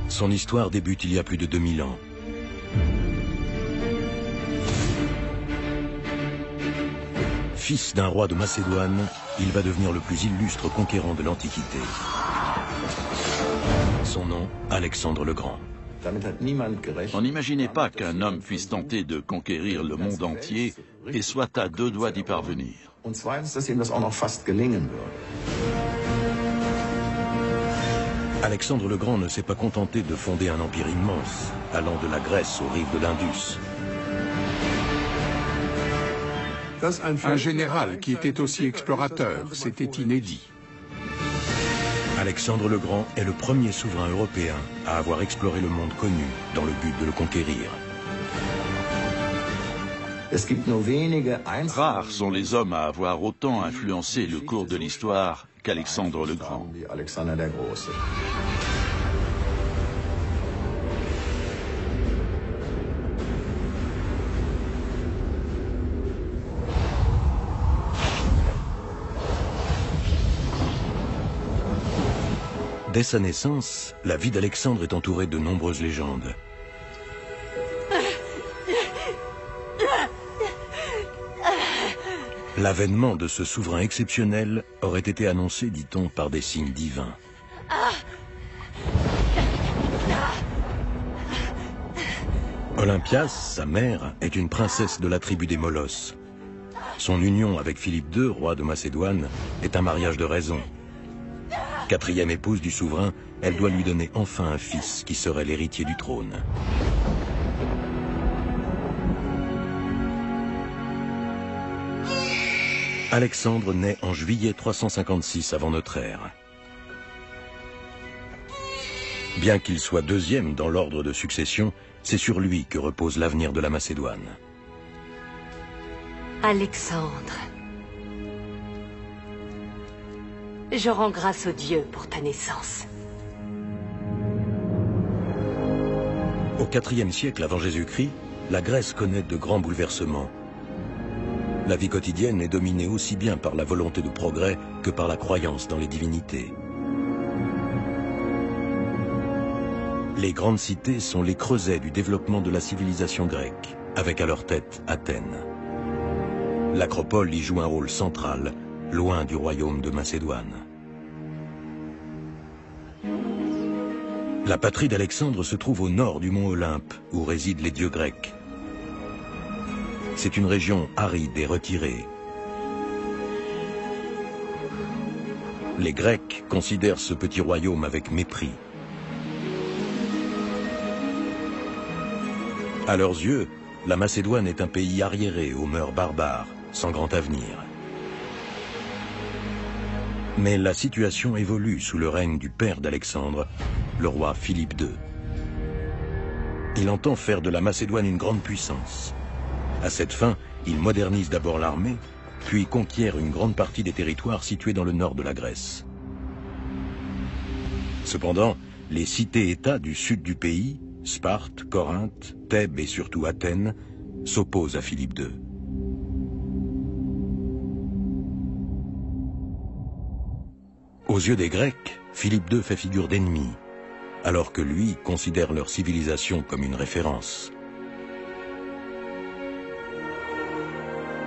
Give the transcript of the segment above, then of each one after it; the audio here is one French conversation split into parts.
Son histoire débute il y a plus de 2000 ans. Fils d'un roi de Macédoine, il va devenir le plus illustre conquérant de l'Antiquité. Son nom, Alexandre le Grand. On n'imaginait pas qu'un homme puisse tenter de conquérir le monde entier et soit à deux doigts d'y parvenir. Alexandre le Grand ne s'est pas contenté de fonder un empire immense, allant de la Grèce aux rives de l'Indus. Un général qui était aussi explorateur, c'était inédit. Alexandre le Grand est le premier souverain européen à avoir exploré le monde connu dans le but de le conquérir. Rares sont les hommes à avoir autant influencé le cours de l'histoire qu'Alexandre le Grand. Dès sa naissance, la vie d'Alexandre est entourée de nombreuses légendes. L'avènement de ce souverain exceptionnel aurait été annoncé, dit-on, par des signes divins. Olympias, sa mère, est une princesse de la tribu des Molosses. Son union avec Philippe II, roi de Macédoine, est un mariage de raison. Quatrième épouse du souverain, elle doit lui donner enfin un fils qui serait l'héritier du trône. Alexandre naît en juillet 356 avant notre ère. Bien qu'il soit deuxième dans l'ordre de succession, c'est sur lui que repose l'avenir de la Macédoine. Alexandre, je rends grâce aux dieux pour ta naissance. Au IVe siècle avant Jésus-Christ, la Grèce connaît de grands bouleversements. La vie quotidienne est dominée aussi bien par la volonté de progrès que par la croyance dans les divinités. Les grandes cités sont les creusets du développement de la civilisation grecque, avec à leur tête Athènes. L'acropole y joue un rôle central, loin du royaume de Macédoine. La patrie d'Alexandre se trouve au nord du mont Olympe, où résident les dieux grecs. C'est une région aride et retirée. Les Grecs considèrent ce petit royaume avec mépris. À leurs yeux, la Macédoine est un pays arriéré aux mœurs barbares, sans grand avenir. Mais la situation évolue sous le règne du père d'Alexandre, le roi Philippe II. Il entend faire de la Macédoine une grande puissance. À cette fin, il modernise d'abord l'armée, puis conquiert une grande partie des territoires situés dans le nord de la Grèce. Cependant, les cités-États du sud du pays, Sparte, Corinthe, Thèbes et surtout Athènes, s'opposent à Philippe II. Aux yeux des Grecs, Philippe II fait figure d'ennemi, alors que lui considère leur civilisation comme une référence.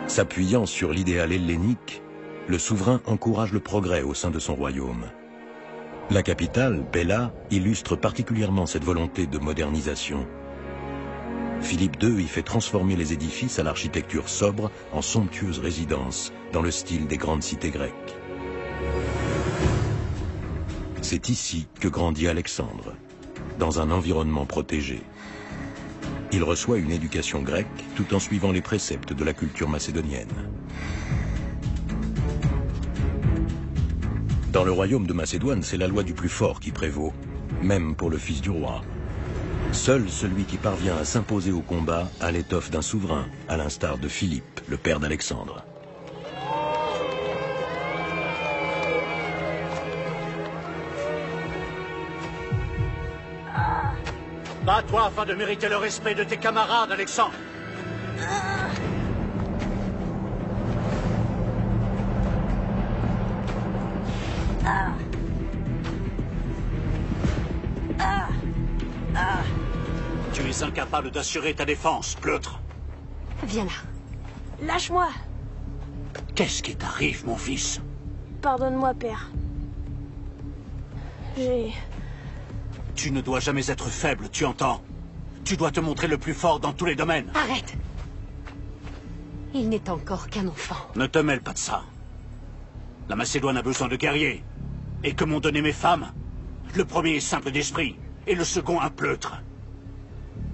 S'appuyant sur l'idéal hellénique, le souverain encourage le progrès au sein de son royaume. La capitale, Pella, illustre particulièrement cette volonté de modernisation. Philippe II y fait transformer les édifices à l'architecture sobre en somptueuses résidences, dans le style des grandes cités grecques. C'est ici que grandit Alexandre, dans un environnement protégé. Il reçoit une éducation grecque tout en suivant les préceptes de la culture macédonienne. Dans le royaume de Macédoine, c'est la loi du plus fort qui prévaut, même pour le fils du roi. Seul celui qui parvient à s'imposer au combat a l'étoffe d'un souverain, à l'instar de Philippe, le père d'Alexandre. Bats-toi afin de mériter le respect de tes camarades, Alexandre. Tu es incapable d'assurer ta défense, pleutre. Viens là. Lâche-moi. Qu'est-ce qui t'arrive, mon fils? Pardonne-moi, père. Tu ne dois jamais être faible, tu entends? Tu dois te montrer le plus fort dans tous les domaines. Arrête. Il n'est encore qu'un enfant. Ne te mêle pas de ça. La Macédoine a besoin de guerriers. Et que m'ont donné mes femmes? Le premier est simple d'esprit, et le second un pleutre.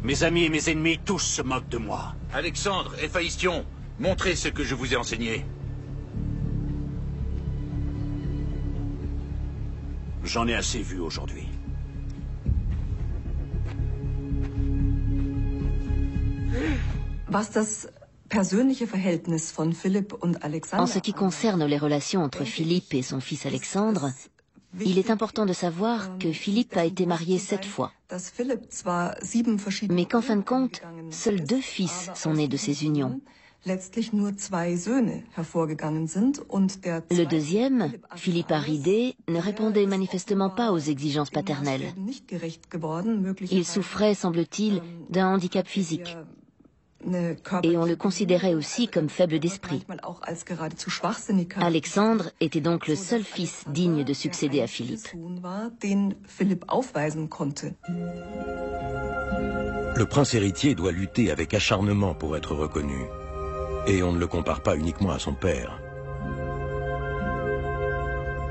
Mes amis et mes ennemis, tous se moquent de moi. Alexandre, Héphaïstion, montrez ce que je vous ai enseigné. J'en ai assez vu aujourd'hui. Was das persönliche Verhältnis von Philipp und Alexander. En ce qui concerne les relations entre Philippe et son fils Alexandre, il est important de savoir que Philippe a été marié 7 fois, mais qu'en fin de compte, seuls 2 fils sont nés de ces unions. Le deuxième, Philippe Aridé, ne répondait manifestement pas aux exigences paternelles. Il souffrait, semble-t-il, d'un handicap physique. Et on le considérait aussi comme faible d'esprit. Alexandre était donc le seul fils digne de succéder à Philippe. Le prince héritier doit lutter avec acharnement pour être reconnu. Et on ne le compare pas uniquement à son père.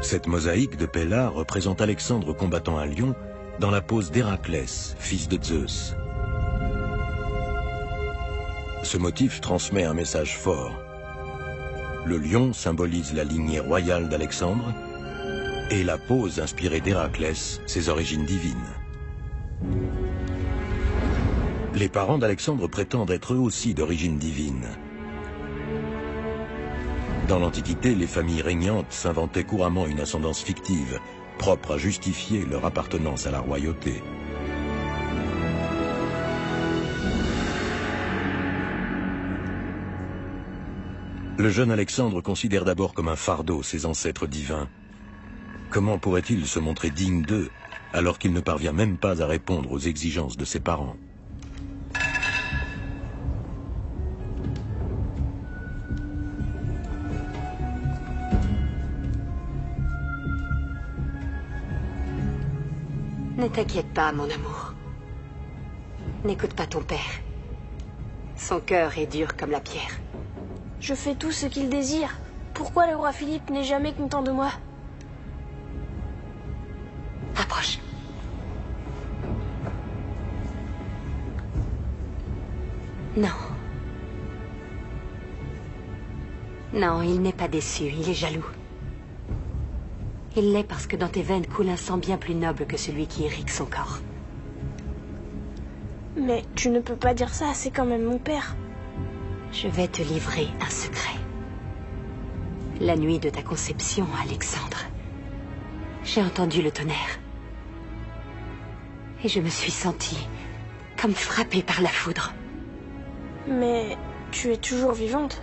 Cette mosaïque de Pella représente Alexandre combattant un lion dans la pose d'Héraclès, fils de Zeus. Ce motif transmet un message fort. Le lion symbolise la lignée royale d'Alexandre et la pose inspirée d'Héraclès, ses origines divines. Les parents d'Alexandre prétendent être eux aussi d'origine divine. Dans l'Antiquité, les familles régnantes s'inventaient couramment une ascendance fictive, propre à justifier leur appartenance à la royauté. Le jeune Alexandre considère d'abord comme un fardeau ses ancêtres divins. Comment pourrait-il se montrer digne d'eux, alors qu'il ne parvient même pas à répondre aux exigences de ses parents? Ne t'inquiète pas, mon amour. N'écoute pas ton père. Son cœur est dur comme la pierre. Je fais tout ce qu'il désire. Pourquoi le roi Philippe n'est jamais content de moi? Approche. Non. Non, il n'est pas déçu, il est jaloux. Il l'est parce que dans tes veines coule un sang bien plus noble que celui qui irrigue son corps. Mais tu ne peux pas dire ça, c'est quand même mon père. Je vais te livrer un secret. La nuit de ta conception, Alexandre, j'ai entendu le tonnerre. Et je me suis sentie comme frappée par la foudre. Mais tu es toujours vivante.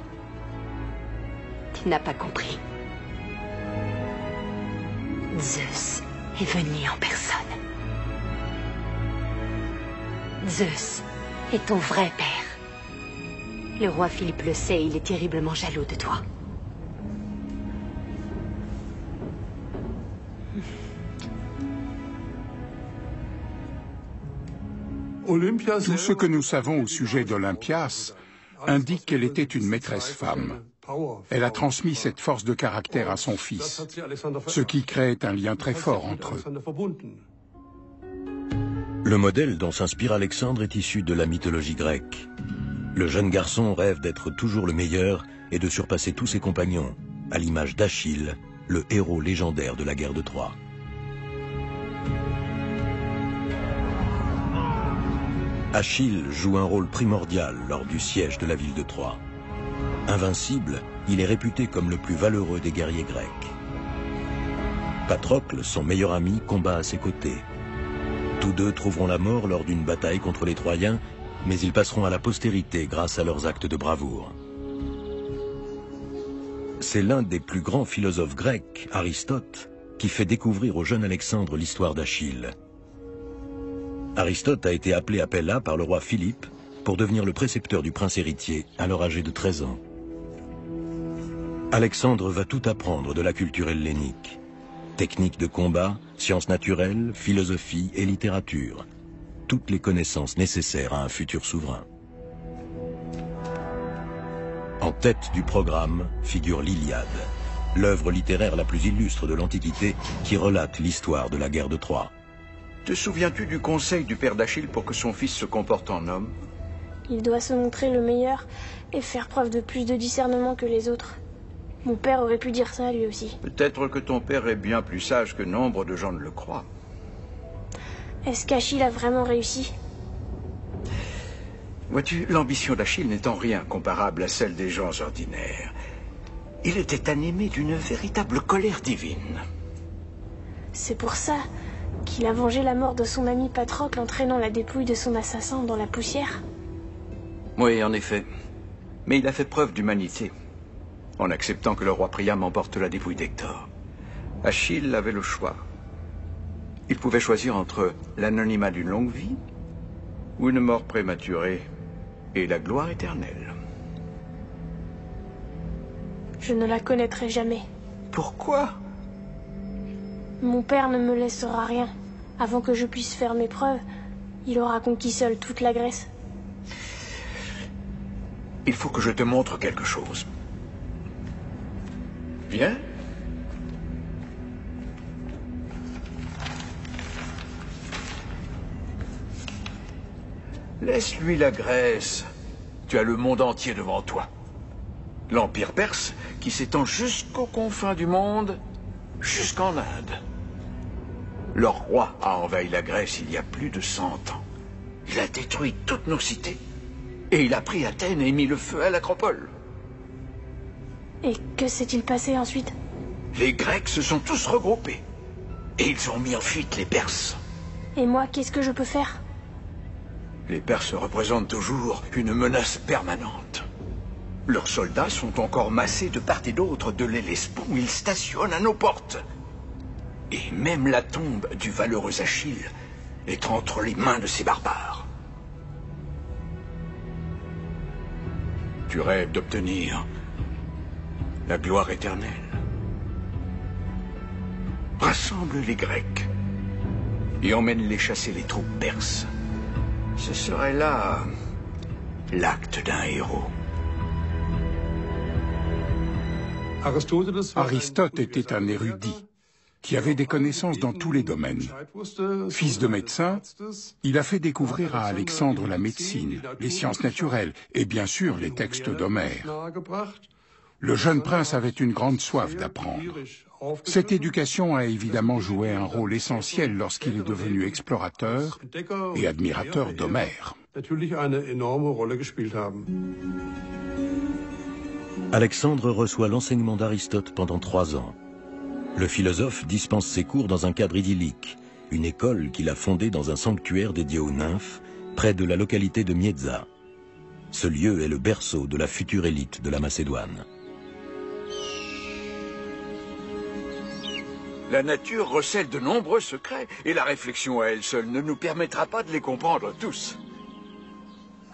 Tu n'as pas compris. Zeus est venu en personne. Zeus est ton vrai père. Le roi Philippe le sait, il est terriblement jaloux de toi. Tout ce que nous savons au sujet d'Olympias indique qu'elle était une maîtresse femme. Elle a transmis cette force de caractère à son fils, ce qui crée un lien très fort entre eux. Le modèle dont s'inspire Alexandre est issu de la mythologie grecque. Le jeune garçon rêve d'être toujours le meilleur et de surpasser tous ses compagnons, à l'image d'Achille, le héros légendaire de la guerre de Troie. Achille joue un rôle primordial lors du siège de la ville de Troie. Invincible, il est réputé comme le plus valeureux des guerriers grecs. Patrocle, son meilleur ami, combat à ses côtés. Tous deux trouveront la mort lors d'une bataille contre les Troyens, mais ils passeront à la postérité grâce à leurs actes de bravoure. C'est l'un des plus grands philosophes grecs, Aristote, qui fait découvrir au jeune Alexandre l'histoire d'Achille. Aristote a été appelé à Pella par le roi Philippe pour devenir le précepteur du prince héritier, alors âgé de 13 ans. Alexandre va tout apprendre de la culture hellénique. Techniques de combat, sciences naturelles, philosophie et littérature. Toutes les connaissances nécessaires à un futur souverain. En tête du programme figure l'Iliade, l'œuvre littéraire la plus illustre de l'Antiquité qui relate l'histoire de la guerre de Troie. Te souviens-tu du conseil du père d'Achille pour que son fils se comporte en homme? Il doit se montrer le meilleur et faire preuve de plus de discernement que les autres. Mon père aurait pu dire ça lui aussi. Peut-être que ton père est bien plus sage que nombre de gens ne le croient. Est-ce qu'Achille a vraiment réussi? Vois-tu, l'ambition d'Achille n'est en rien comparable à celle des gens ordinaires. Il était animé d'une véritable colère divine. C'est pour ça qu'il a vengé la mort de son ami Patrocle en traînant la dépouille de son assassin dans la poussière. Oui, en effet. Mais il a fait preuve d'humanité, en acceptant que le roi Priam emporte la dépouille d'Hector. Achille avait le choix. Il pouvait choisir entre l'anonymat d'une longue vie ou une mort prématurée et la gloire éternelle. Je ne la connaîtrai jamais. Pourquoi? Mon père ne me laissera rien. Avant que je puisse faire mes preuves, il aura conquis seul toute la Grèce. Il faut que je te montre quelque chose. Viens. Laisse-lui la Grèce. Tu as le monde entier devant toi. L'Empire perse qui s'étend jusqu'aux confins du monde, jusqu'en Inde. Leur roi a envahi la Grèce il y a plus de 100 ans. Il a détruit toutes nos cités. Et il a pris Athènes et mis le feu à l'acropole. Et que s'est-il passé ensuite? Les Grecs se sont tous regroupés. Et ils ont mis en fuite les Perses. Et moi, qu'est-ce que je peux faire? Les Perses représentent toujours une menace permanente. Leurs soldats sont encore massés de part et d'autre de l'Hellespont. Ils stationnent à nos portes. Et même la tombe du valeureux Achille est entre les mains de ces barbares. Tu rêves d'obtenir la gloire éternelle. Rassemble les Grecs et emmène-les chasser les troupes perses. Ce serait là l'acte d'un héros. Aristote était un érudit qui avait des connaissances dans tous les domaines. Fils de médecin, il a fait découvrir à Alexandre la médecine, les sciences naturelles et bien sûr les textes d'Homère. Le jeune prince avait une grande soif d'apprendre. Cette éducation a évidemment joué un rôle essentiel lorsqu'il est devenu explorateur et admirateur d'Homère. Alexandre reçoit l'enseignement d'Aristote pendant 3 ans. Le philosophe dispense ses cours dans un cadre idyllique, une école qu'il a fondée dans un sanctuaire dédié aux nymphes, près de la localité de Mieza. Ce lieu est le berceau de la future élite de la Macédoine. La nature recèle de nombreux secrets, et la réflexion à elle seule ne nous permettra pas de les comprendre tous.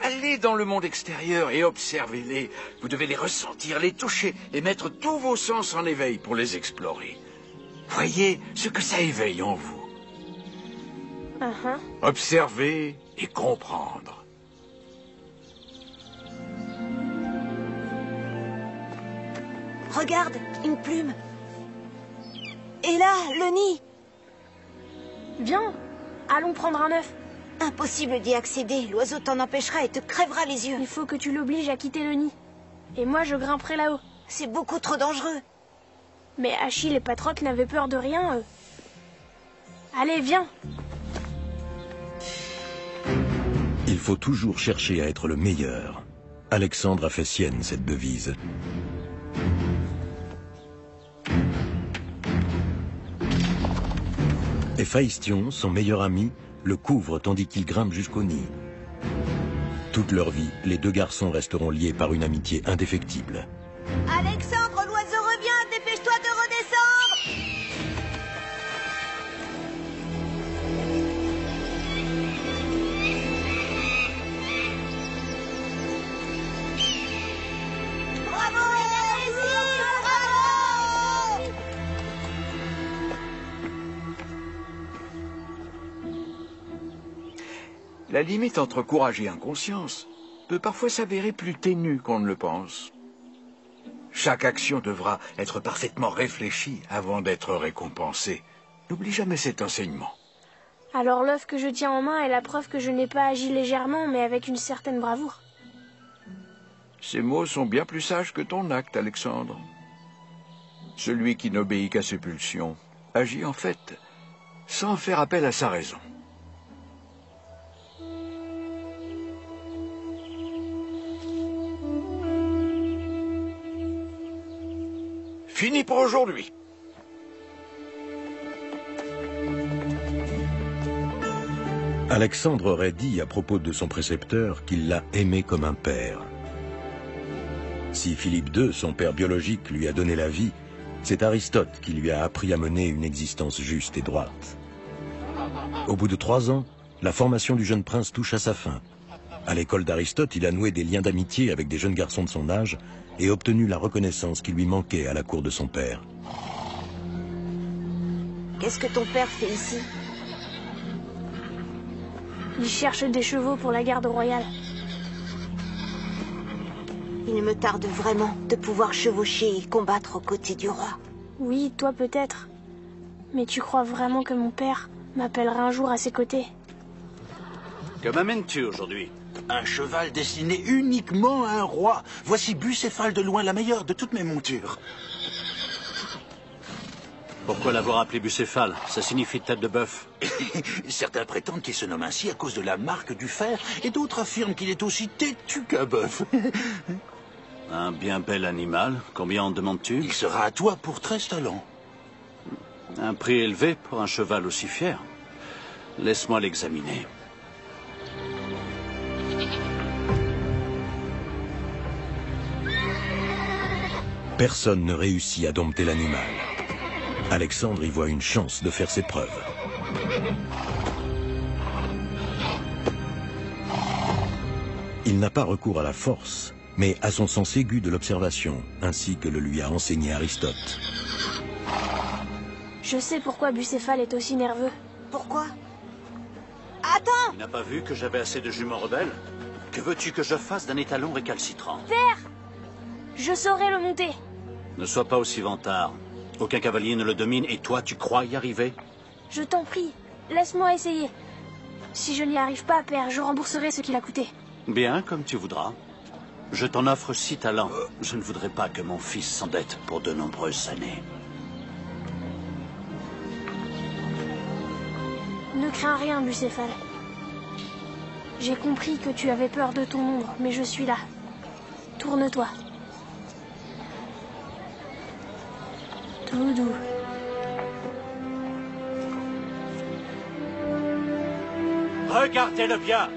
Allez dans le monde extérieur et observez-les. Vous devez les ressentir, les toucher et mettre tous vos sens en éveil pour les explorer. Voyez ce que ça éveille en vous. Observer et comprendre. Regarde, une plume. Et là, le nid. Viens, allons prendre un œuf. Impossible d'y accéder. L'oiseau t'en empêchera et te crèvera les yeux. Il faut que tu l'obliges à quitter le nid. Et moi, je grimperai là-haut. C'est beaucoup trop dangereux. Mais Achille et Patrocle n'avaient peur de rien, eux. Allez, viens. Il faut toujours chercher à être le meilleur. Alexandre a fait sienne cette devise. Héphaïstion, son meilleur ami, le couvre tandis qu'il grimpe jusqu'au nid. Toute leur vie, les deux garçons resteront liés par une amitié indéfectible. Alexandre, l'oiseau revient, dépêche-toi de redescendre. La limite entre courage et inconscience peut parfois s'avérer plus ténue qu'on ne le pense. Chaque action devra être parfaitement réfléchie avant d'être récompensée. N'oublie jamais cet enseignement. Alors l'œuf que je tiens en main est la preuve que je n'ai pas agi légèrement, mais avec une certaine bravoure. Ces mots sont bien plus sages que ton acte, Alexandre. Celui qui n'obéit qu'à ses pulsions agit en fait sans faire appel à sa raison. Fini pour aujourd'hui. Alexandre aurait dit à propos de son précepteur qu'il l'a aimé comme un père. Si Philippe II, son père biologique, lui a donné la vie, c'est Aristote qui lui a appris à mener une existence juste et droite. Au bout de 3 ans, la formation du jeune prince touche à sa fin. À l'école d'Aristote, il a noué des liens d'amitié avec des jeunes garçons de son âge et obtenu la reconnaissance qui lui manquait à la cour de son père. Qu'est-ce que ton père fait ici? Il cherche des chevaux pour la garde royale. Il me tarde vraiment de pouvoir chevaucher et combattre aux côtés du roi. Oui, toi peut-être. Mais tu crois vraiment que mon père m'appellera un jour à ses côtés? Que m'amènes-tu aujourd'hui? Un cheval destiné uniquement à un roi. Voici Bucéphale de loin la meilleure de toutes mes montures. Pourquoi l'avoir appelé Bucéphale? Ça signifie tête de bœuf. Certains prétendent qu'il se nomme ainsi à cause de la marque du fer, et d'autres affirment qu'il est aussi têtu qu'un bœuf. Un bien bel animal. Combien en demandes-tu? Il sera à toi pour 13 talents. Un prix élevé pour un cheval aussi fier. Laisse-moi l'examiner. Personne ne réussit à dompter l'animal. Alexandre y voit une chance de faire ses preuves. Il n'a pas recours à la force, mais à son sens aigu de l'observation, ainsi que le lui a enseigné Aristote. Je sais pourquoi Bucéphale est aussi nerveux. Pourquoi? Attends! Tu n'as pas vu que j'avais assez de juments rebelles? Que veux-tu que je fasse d'un étalon récalcitrant? Père! Je saurai le monter. Ne sois pas aussi vantard. Aucun cavalier ne le domine, et toi, tu crois y arriver? Je t'en prie, laisse-moi essayer. Si je n'y arrive pas, père, je rembourserai ce qu'il a coûté. Bien, comme tu voudras. Je t'en offre 6 talents. Je ne voudrais pas que mon fils s'endette pour de nombreuses années. Ne crains rien, Bucéphale. J'ai compris que tu avais peur de ton ombre, mais je suis là. Tourne-toi. Tout doux. Regardez-le bien.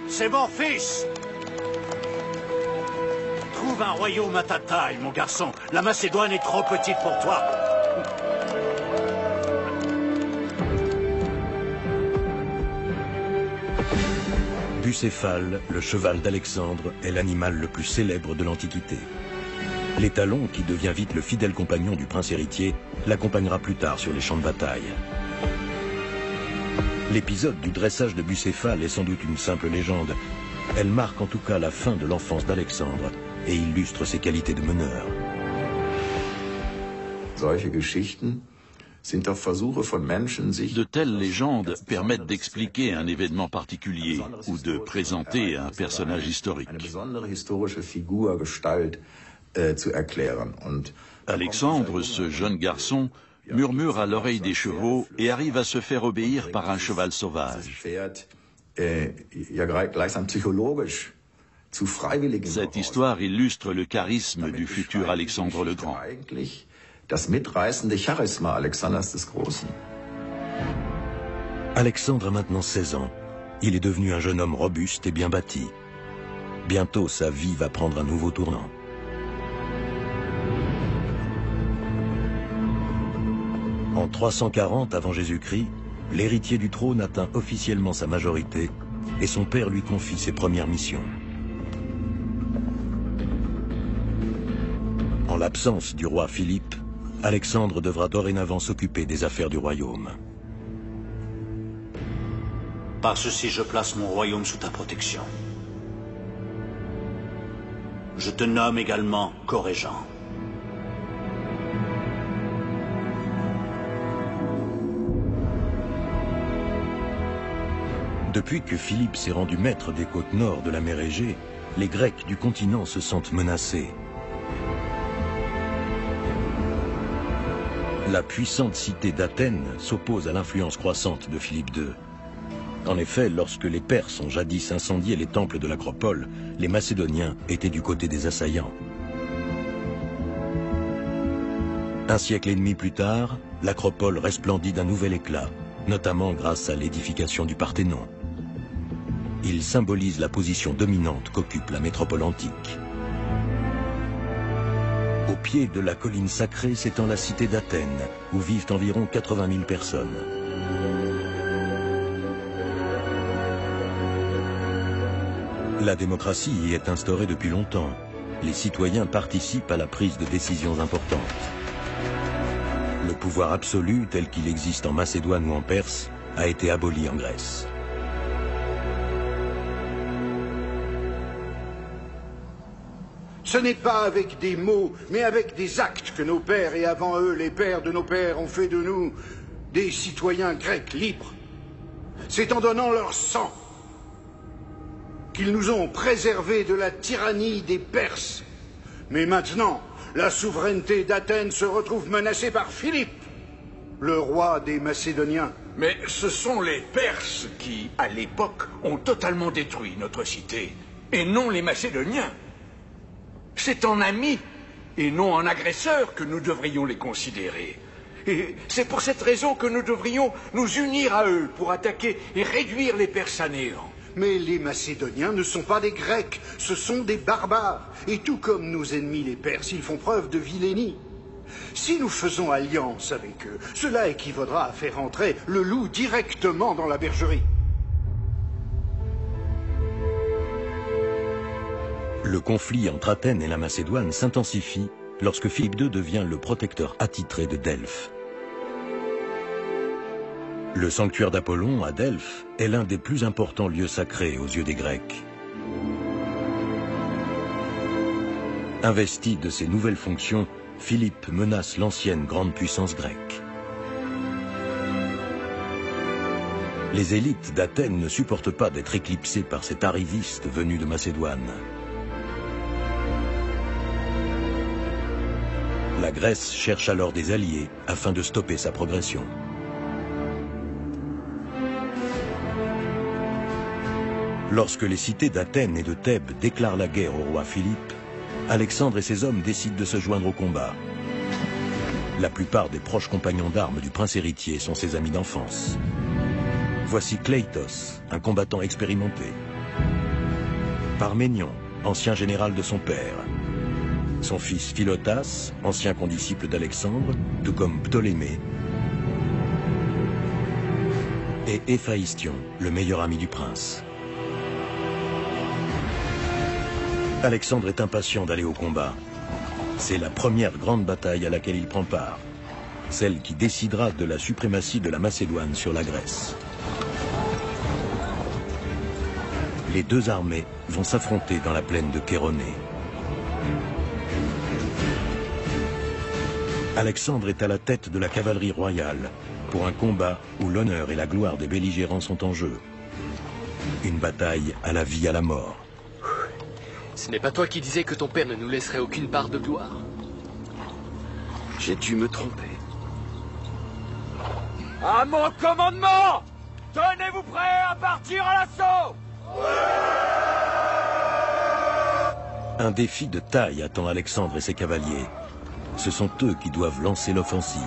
C'est mon fils. Trouve un royaume à ta taille, mon garçon. La Macédoine est trop petite pour toi. Bucéphale, le cheval d'Alexandre, est l'animal le plus célèbre de l'Antiquité. L'étalon, qui devient vite le fidèle compagnon du prince héritier, l'accompagnera plus tard sur les champs de bataille. L'épisode du dressage de Bucéphale est sans doute une simple légende. Elle marque en tout cas la fin de l'enfance d'Alexandre et illustre ses qualités de meneur. De telles légendes permettent d'expliquer un événement particulier ou de présenter un personnage historique. Alexandre, ce jeune garçon, murmure à l'oreille des chevaux et arrive à se faire obéir par un cheval sauvage. Cette histoire illustre le charisme du futur Alexandre le Grand. Alexandre a maintenant 16 ans. Il est devenu un jeune homme robuste et bien bâti. Bientôt, sa vie va prendre un nouveau tournant. En 340 avant Jésus-Christ, l'héritier du trône atteint officiellement sa majorité et son père lui confie ses premières missions. En l'absence du roi Philippe, Alexandre devra dorénavant s'occuper des affaires du royaume. Par ceci, je place mon royaume sous ta protection. Je te nomme également co-régent. Depuis que Philippe s'est rendu maître des côtes nord de la mer Égée, les Grecs du continent se sentent menacés. La puissante cité d'Athènes s'oppose à l'influence croissante de Philippe II. En effet, lorsque les Perses ont jadis incendié les temples de l'Acropole, les Macédoniens étaient du côté des assaillants. Un siècle et demi plus tard, l'Acropole resplendit d'un nouvel éclat, notamment grâce à l'édification du Parthénon. Il symbolise la position dominante qu'occupe la métropole antique. Au pied de la colline sacrée s'étend la cité d'Athènes, où vivent environ 80 000 personnes. La démocratie y est instaurée depuis longtemps. Les citoyens participent à la prise de décisions importantes. Le pouvoir absolu, tel qu'il existe en Macédoine ou en Perse, a été aboli en Grèce. Ce n'est pas avec des mots, mais avec des actes que nos pères et avant eux, les pères de nos pères, ont fait de nous des citoyens grecs libres. C'est en donnant leur sang qu'ils nous ont préservés de la tyrannie des Perses. Mais maintenant, la souveraineté d'Athènes se retrouve menacée par Philippe, le roi des Macédoniens. Mais ce sont les Perses qui, à l'époque, ont totalement détruit notre cité, et non les Macédoniens. C'est en amis, et non en agresseurs, que nous devrions les considérer. Et c'est pour cette raison que nous devrions nous unir à eux pour attaquer et réduire les Perses à néant. Mais les Macédoniens ne sont pas des Grecs, ce sont des barbares. Et tout comme nos ennemis les Perses, ils font preuve de vilainie. Si nous faisons alliance avec eux, cela équivaudra à faire entrer le loup directement dans la bergerie. Le conflit entre Athènes et la Macédoine s'intensifie lorsque Philippe II devient le protecteur attitré de Delphes. Le sanctuaire d'Apollon à Delphes est l'un des plus importants lieux sacrés aux yeux des Grecs. Investi de ses nouvelles fonctions, Philippe menace l'ancienne grande puissance grecque. Les élites d'Athènes ne supportent pas d'être éclipsées par cet arriviste venu de Macédoine. La Grèce cherche alors des alliés afin de stopper sa progression. Lorsque les cités d'Athènes et de Thèbes déclarent la guerre au roi Philippe, Alexandre et ses hommes décident de se joindre au combat. La plupart des proches compagnons d'armes du prince héritier sont ses amis d'enfance. Voici Kleitos, un combattant expérimenté. Parménion, ancien général de son père. Son fils Philotas, ancien condisciple d'Alexandre, tout comme Ptolémée. Et Héphaïstion, le meilleur ami du prince. Alexandre est impatient d'aller au combat. C'est la première grande bataille à laquelle il prend part. Celle qui décidera de la suprématie de la Macédoine sur la Grèce. Les deux armées vont s'affronter dans la plaine de Chéronée. Alexandre est à la tête de la cavalerie royale pour un combat où l'honneur et la gloire des belligérants sont en jeu. Une bataille à la vie à la mort. Ce n'est pas toi qui disais que ton père ne nous laisserait aucune part de gloire? J'ai dû me tromper. À mon commandement! Tenez-vous prêts à partir à l'assaut! Un défi de taille attend Alexandre et ses cavaliers. Ce sont eux qui doivent lancer l'offensive.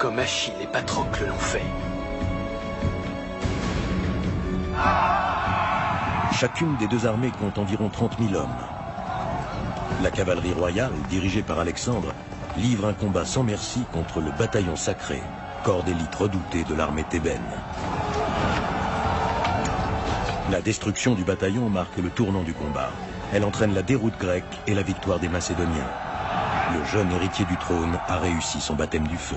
Comme Achille et Patrocle l'ont fait. Chacune des deux armées compte environ 30 000 hommes. La cavalerie royale, dirigée par Alexandre, livre un combat sans merci contre le bataillon sacré, corps d'élite redouté de l'armée thébaine. La destruction du bataillon marque le tournant du combat. Elle entraîne la déroute grecque et la victoire des Macédoniens. Le jeune héritier du trône a réussi son baptême du feu.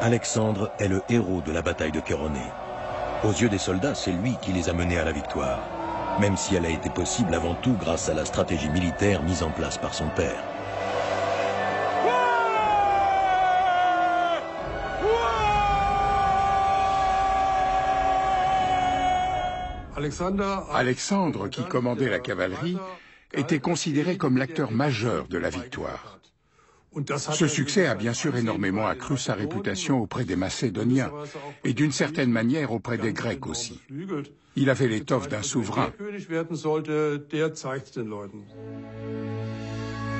Alexandre est le héros de la bataille de Kéroné. Aux yeux des soldats, c'est lui qui les a menés à la victoire, même si elle a été possible avant tout grâce à la stratégie militaire mise en place par son père. Alexandre, qui commandait la cavalerie, était considéré comme l'acteur majeur de la victoire. Ce succès a bien sûr énormément accru sa réputation auprès des Macédoniens et d'une certaine manière auprès des Grecs aussi. Il avait l'étoffe d'un souverain.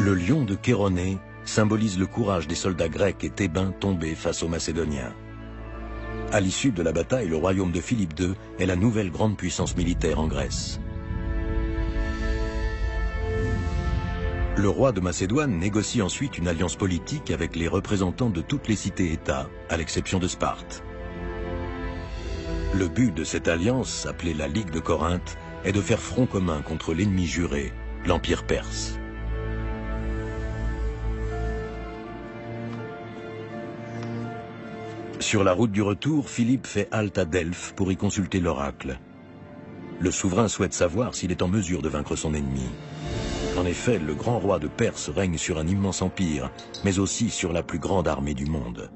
Le lion de Kéroné symbolise le courage des soldats grecs et thébains tombés face aux Macédoniens. À l'issue de la bataille, le royaume de Philippe II est la nouvelle grande puissance militaire en Grèce. Le roi de Macédoine négocie ensuite une alliance politique avec les représentants de toutes les cités-États, à l'exception de Sparte. Le but de cette alliance, appelée la Ligue de Corinthe, est de faire front commun contre l'ennemi juré, l'Empire perse. Sur la route du retour, Philippe fait halte à Delphes pour y consulter l'oracle. Le souverain souhaite savoir s'il est en mesure de vaincre son ennemi. En effet, le grand roi de Perse règne sur un immense empire, mais aussi sur la plus grande armée du monde.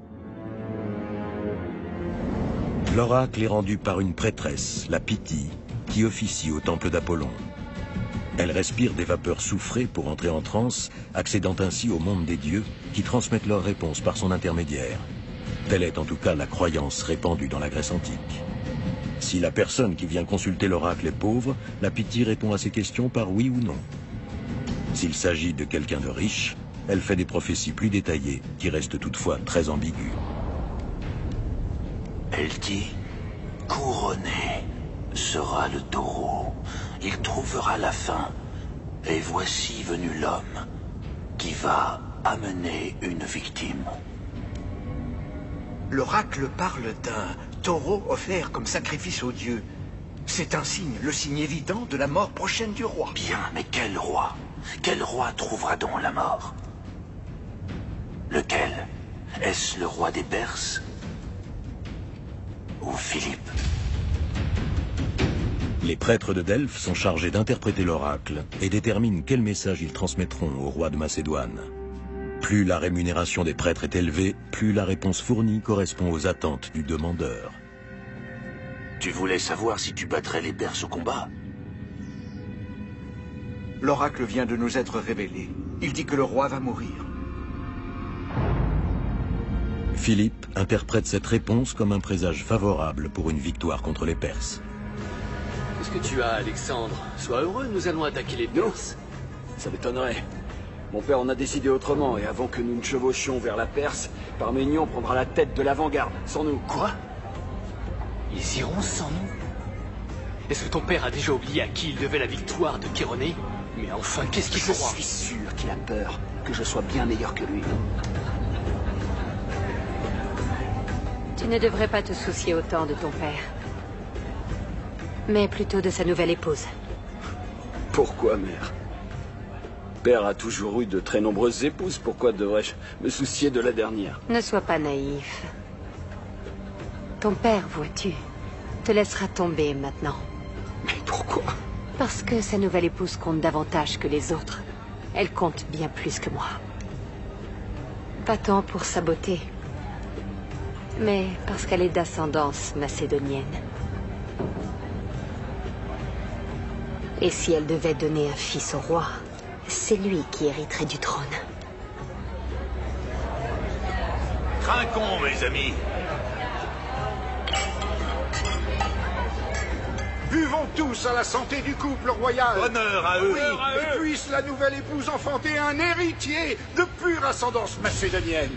L'oracle est rendu par une prêtresse, la Pythie, qui officie au temple d'Apollon. Elle respire des vapeurs soufrées pour entrer en transe, accédant ainsi au monde des dieux, qui transmettent leurs réponses par son intermédiaire. Telle est en tout cas la croyance répandue dans la Grèce antique. Si la personne qui vient consulter l'oracle est pauvre, la Pythie répond à ses questions par oui ou non. S'il s'agit de quelqu'un de riche, elle fait des prophéties plus détaillées, qui restent toutefois très ambiguës. Elle dit, couronné sera le taureau, il trouvera la fin, et voici venu l'homme qui va amener une victime. L'oracle parle d'un taureau offert comme sacrifice aux dieux. C'est un signe, le signe évident de la mort prochaine du roi. Bien, mais quel roi? Quel roi trouvera donc la mort? Lequel? Est-ce le roi des Perses? Ou Philippe? Les prêtres de Delphes sont chargés d'interpréter l'oracle et déterminent quel message ils transmettront au roi de Macédoine. Plus la rémunération des prêtres est élevée, plus la réponse fournie correspond aux attentes du demandeur. Tu voulais savoir si tu battrais les Perses au combat? L'oracle vient de nous être révélé. Il dit que le roi va mourir. Philippe interprète cette réponse comme un présage favorable pour une victoire contre les Perses. Qu'est-ce que tu as, Alexandre? Sois heureux, nous allons attaquer les Perses. Ça m'étonnerait. Mon père en a décidé autrement, et avant que nous ne chevauchions vers la Perse, Parménion prendra la tête de l'avant-garde, sans nous. Quoi? Ils iront sans nous? Est-ce que ton père a déjà oublié à qui il devait la victoire de Kéroné? Mais enfin, qu'est-ce qu'il croit? Je suis sûr qu'il a peur que je sois bien meilleur que lui. Tu ne devrais pas te soucier autant de ton père, mais plutôt de sa nouvelle épouse. Pourquoi, mère? Père a toujours eu de très nombreuses épouses, pourquoi devrais-je me soucier de la dernière? Ne sois pas naïf. Ton père, vois-tu, te laissera tomber maintenant. Mais pourquoi? Parce que sa nouvelle épouse compte davantage que les autres. Elle compte bien plus que moi. Pas tant pour sa beauté, mais parce qu'elle est d'ascendance macédonienne. Et si elle devait donner un fils au roi, c'est lui qui hériterait du trône. Trinquons, mes amis. Buvons tous à la santé du couple royal. Honneur à eux. Oui, et puisse la nouvelle épouse enfanter un héritier de pure ascendance macédonienne.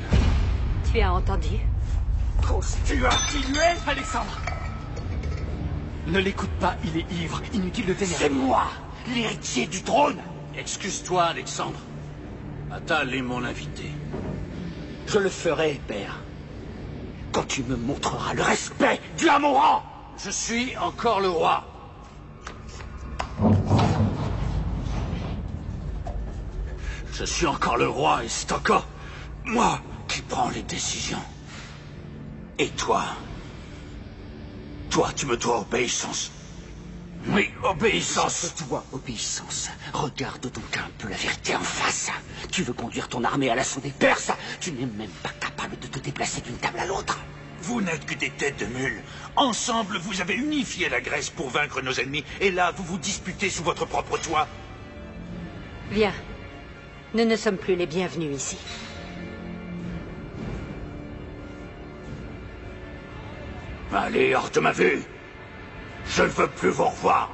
Tu as entendu? Tu as tué Alexandre. Ne l'écoute pas, il est ivre. Inutile de t'énerver. C'est moi, l'héritier du trône. Excuse-toi, Alexandre. Attal est mon invité. Je le ferai, père. Quand tu me montreras le respect dû à mon rang. Je suis encore le roi. Je suis encore le roi et c'est encore moi qui prends les décisions. Et toi? Toi, tu me dois obéissance. Oui, obéissance. Je te dois obéissance. Regarde donc un peu la vérité en face. Tu veux conduire ton armée à l'assaut des Perses? Tu n'es même pas capable de te déplacer d'une table à l'autre. Vous n'êtes que des têtes de mule. Ensemble, vous avez unifié la Grèce pour vaincre nos ennemis. Et là, vous vous disputez sous votre propre toit. Viens. Nous ne sommes plus les bienvenus ici. Allez, hors de ma vue. Je ne veux plus vous revoir.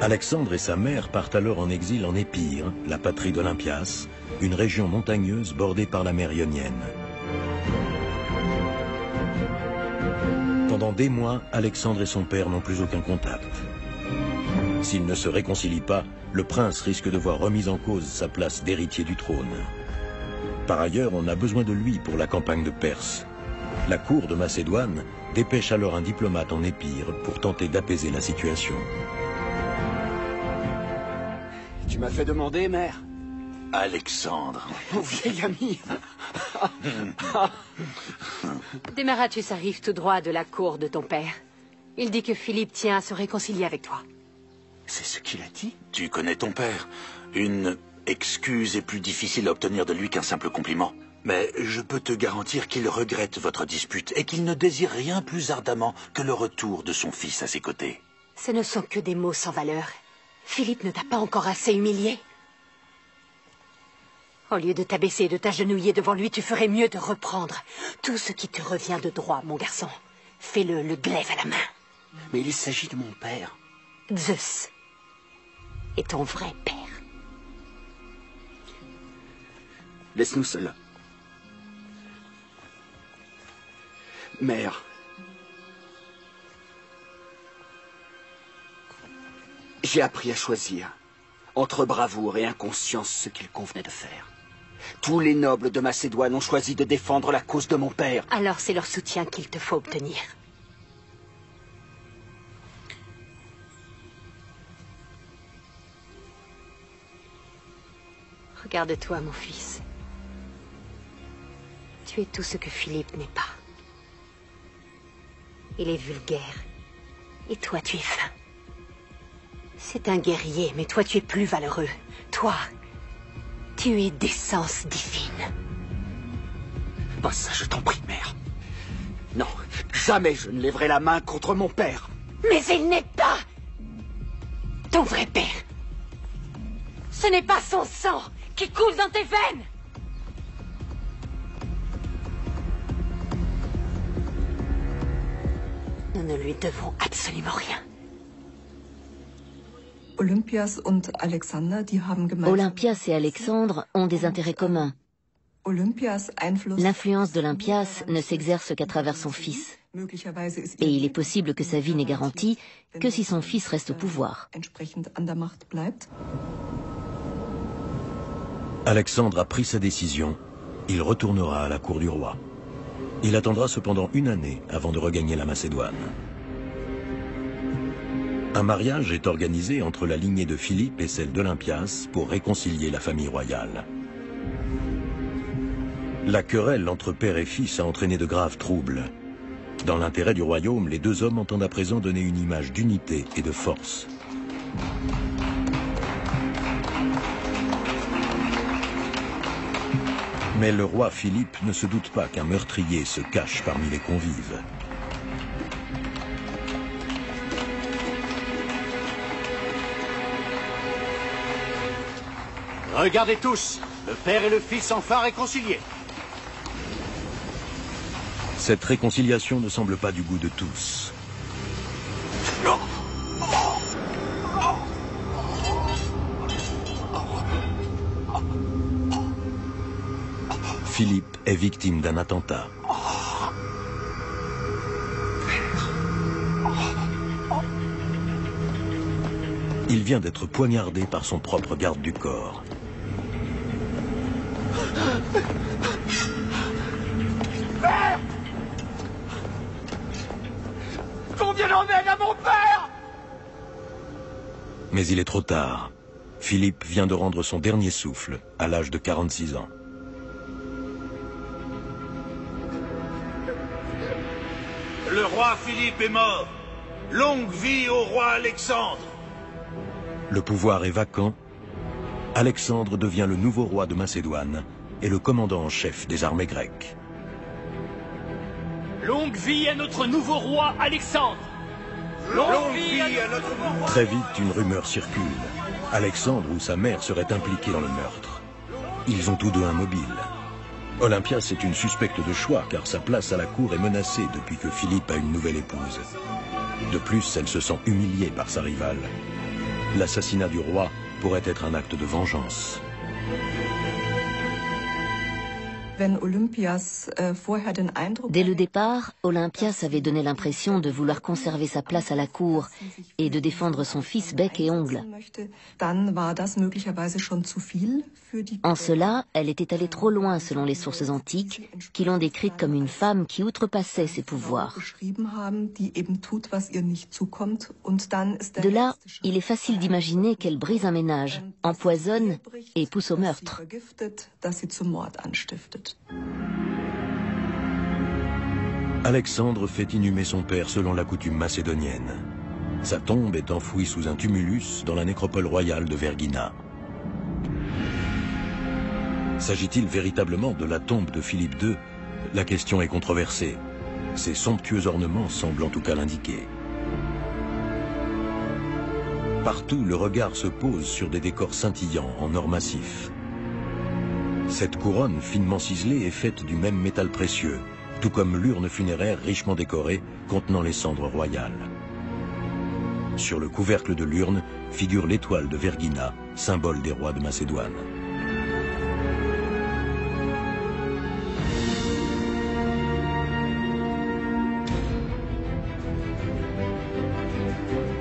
Alexandre et sa mère partent alors en exil en Épire, la patrie d'Olympias, une région montagneuse bordée par la mer Ionienne. Pendant des mois, Alexandre et son père n'ont plus aucun contact. S'ils ne se réconcilient pas, le prince risque de voir remise en cause sa place d'héritier du trône. Par ailleurs, on a besoin de lui pour la campagne de Perse. La cour de Macédoine dépêche alors un diplomate en Épire pour tenter d'apaiser la situation. Tu m'as fait demander, mère. Alexandre. Mon vieil ami. Démaratus arrive tout droit de la cour de ton père. Il dit que Philippe tient à se réconcilier avec toi. C'est ce qu'il a dit? Tu connais ton père. Une excuse est plus difficile à obtenir de lui qu'un simple compliment. Mais je peux te garantir qu'il regrette votre dispute et qu'il ne désire rien plus ardemment que le retour de son fils à ses côtés. Ce ne sont que des mots sans valeur. Philippe ne t'a pas encore assez humilié. Au lieu de t'abaisser et de t'agenouiller devant lui, tu ferais mieux de reprendre tout ce qui te revient de droit, mon garçon. Fais-le, le glaive à la main. Mais il s'agit de mon père. Zeus est ton vrai père. Laisse-nous seuls. Mère. J'ai appris à choisir, entre bravoure et inconscience, ce qu'il convenait de faire. Tous les nobles de Macédoine ont choisi de défendre la cause de mon père. Alors c'est leur soutien qu'il te faut obtenir. Regarde-toi, mon fils. Tu es tout ce que Philippe n'est pas. Il est vulgaire. Et toi, tu es fin. C'est un guerrier, mais toi, tu es plus valeureux. Toi, tu es d'essence divine. Pas ça, je t'en prie, mère. Non, jamais je ne lèverai la main contre mon père. Mais il n'est pas ton vrai père. Ce n'est pas son sang qui coule dans tes veines. Nous ne lui devons absolument rien. Olympias et Alexandre ont des intérêts communs. L'influence d'Olympias ne s'exerce qu'à travers son fils. Et il est possible que sa vie n'est garantie que si son fils reste au pouvoir. Alexandre a pris sa décision. Il retournera à la cour du roi. Il attendra cependant 1 année avant de regagner la Macédoine. Un mariage est organisé entre la lignée de Philippe et celle d'Olympias pour réconcilier la famille royale. La querelle entre père et fils a entraîné de graves troubles. Dans l'intérêt du royaume, les 2 hommes entendent à présent donner une image d'unité et de force. Mais le roi Philippe ne se doute pas qu'un meurtrier se cache parmi les convives. Regardez tous, le père et le fils enfin réconciliés. Cette réconciliation ne semble pas du goût de tous. Philippe est victime d'un attentat. Il vient d'être poignardé par son propre garde du corps. Père! Qu'on vienne en aide à mon père! Mais il est trop tard. Philippe vient de rendre son dernier souffle à l'âge de 46 ans. Le roi Philippe est mort. Longue vie au roi Alexandre. Le pouvoir est vacant. Alexandre devient le nouveau roi de Macédoine et le commandant en chef des armées grecques. Longue vie à notre nouveau roi Alexandre. Longue vie à notre nouveau roi. Très vite, une rumeur circule. Alexandre ou sa mère seraient impliqués dans le meurtre. Ils ont tous deux un mobile. Olympias est une suspecte de choix car sa place à la cour est menacée depuis que Philippe a une nouvelle épouse. De plus, elle se sent humiliée par sa rivale. L'assassinat du roi pourrait être un acte de vengeance. Dès le départ, Olympias avait donné l'impression de vouloir conserver sa place à la cour et de défendre son fils bec et ongles. En cela, elle était allée trop loin selon les sources antiques, qui l'ont décrite comme une femme qui outrepassait ses pouvoirs. De là, il est facile d'imaginer qu'elle brise un ménage, empoisonne et pousse au meurtre. Alexandre fait inhumer son père selon la coutume macédonienne. Sa tombe est enfouie sous un tumulus dans la nécropole royale de Vergina. S'agit-il véritablement de la tombe de Philippe II? La question est controversée. Ses somptueux ornements semblent en tout cas l'indiquer. Partout, le regard se pose sur des décors scintillants en or massif. Cette couronne finement ciselée est faite du même métal précieux, tout comme l'urne funéraire richement décorée contenant les cendres royales. Sur le couvercle de l'urne figure l'étoile de Vergina, symbole des rois de Macédoine.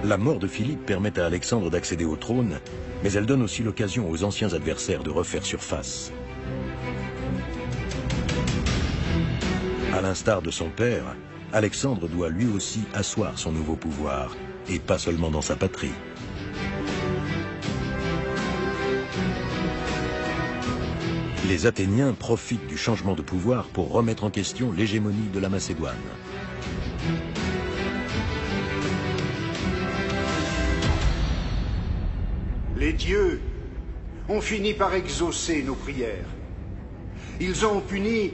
La mort de Philippe permet à Alexandre d'accéder au trône, mais elle donne aussi l'occasion aux anciens adversaires de refaire surface. À l'instar de son père, Alexandre doit lui aussi asseoir son nouveau pouvoir, et pas seulement dans sa patrie. Les Athéniens profitent du changement de pouvoir pour remettre en question l'hégémonie de la Macédoine. Les dieux ont fini par exaucer nos prières. Ils ont puni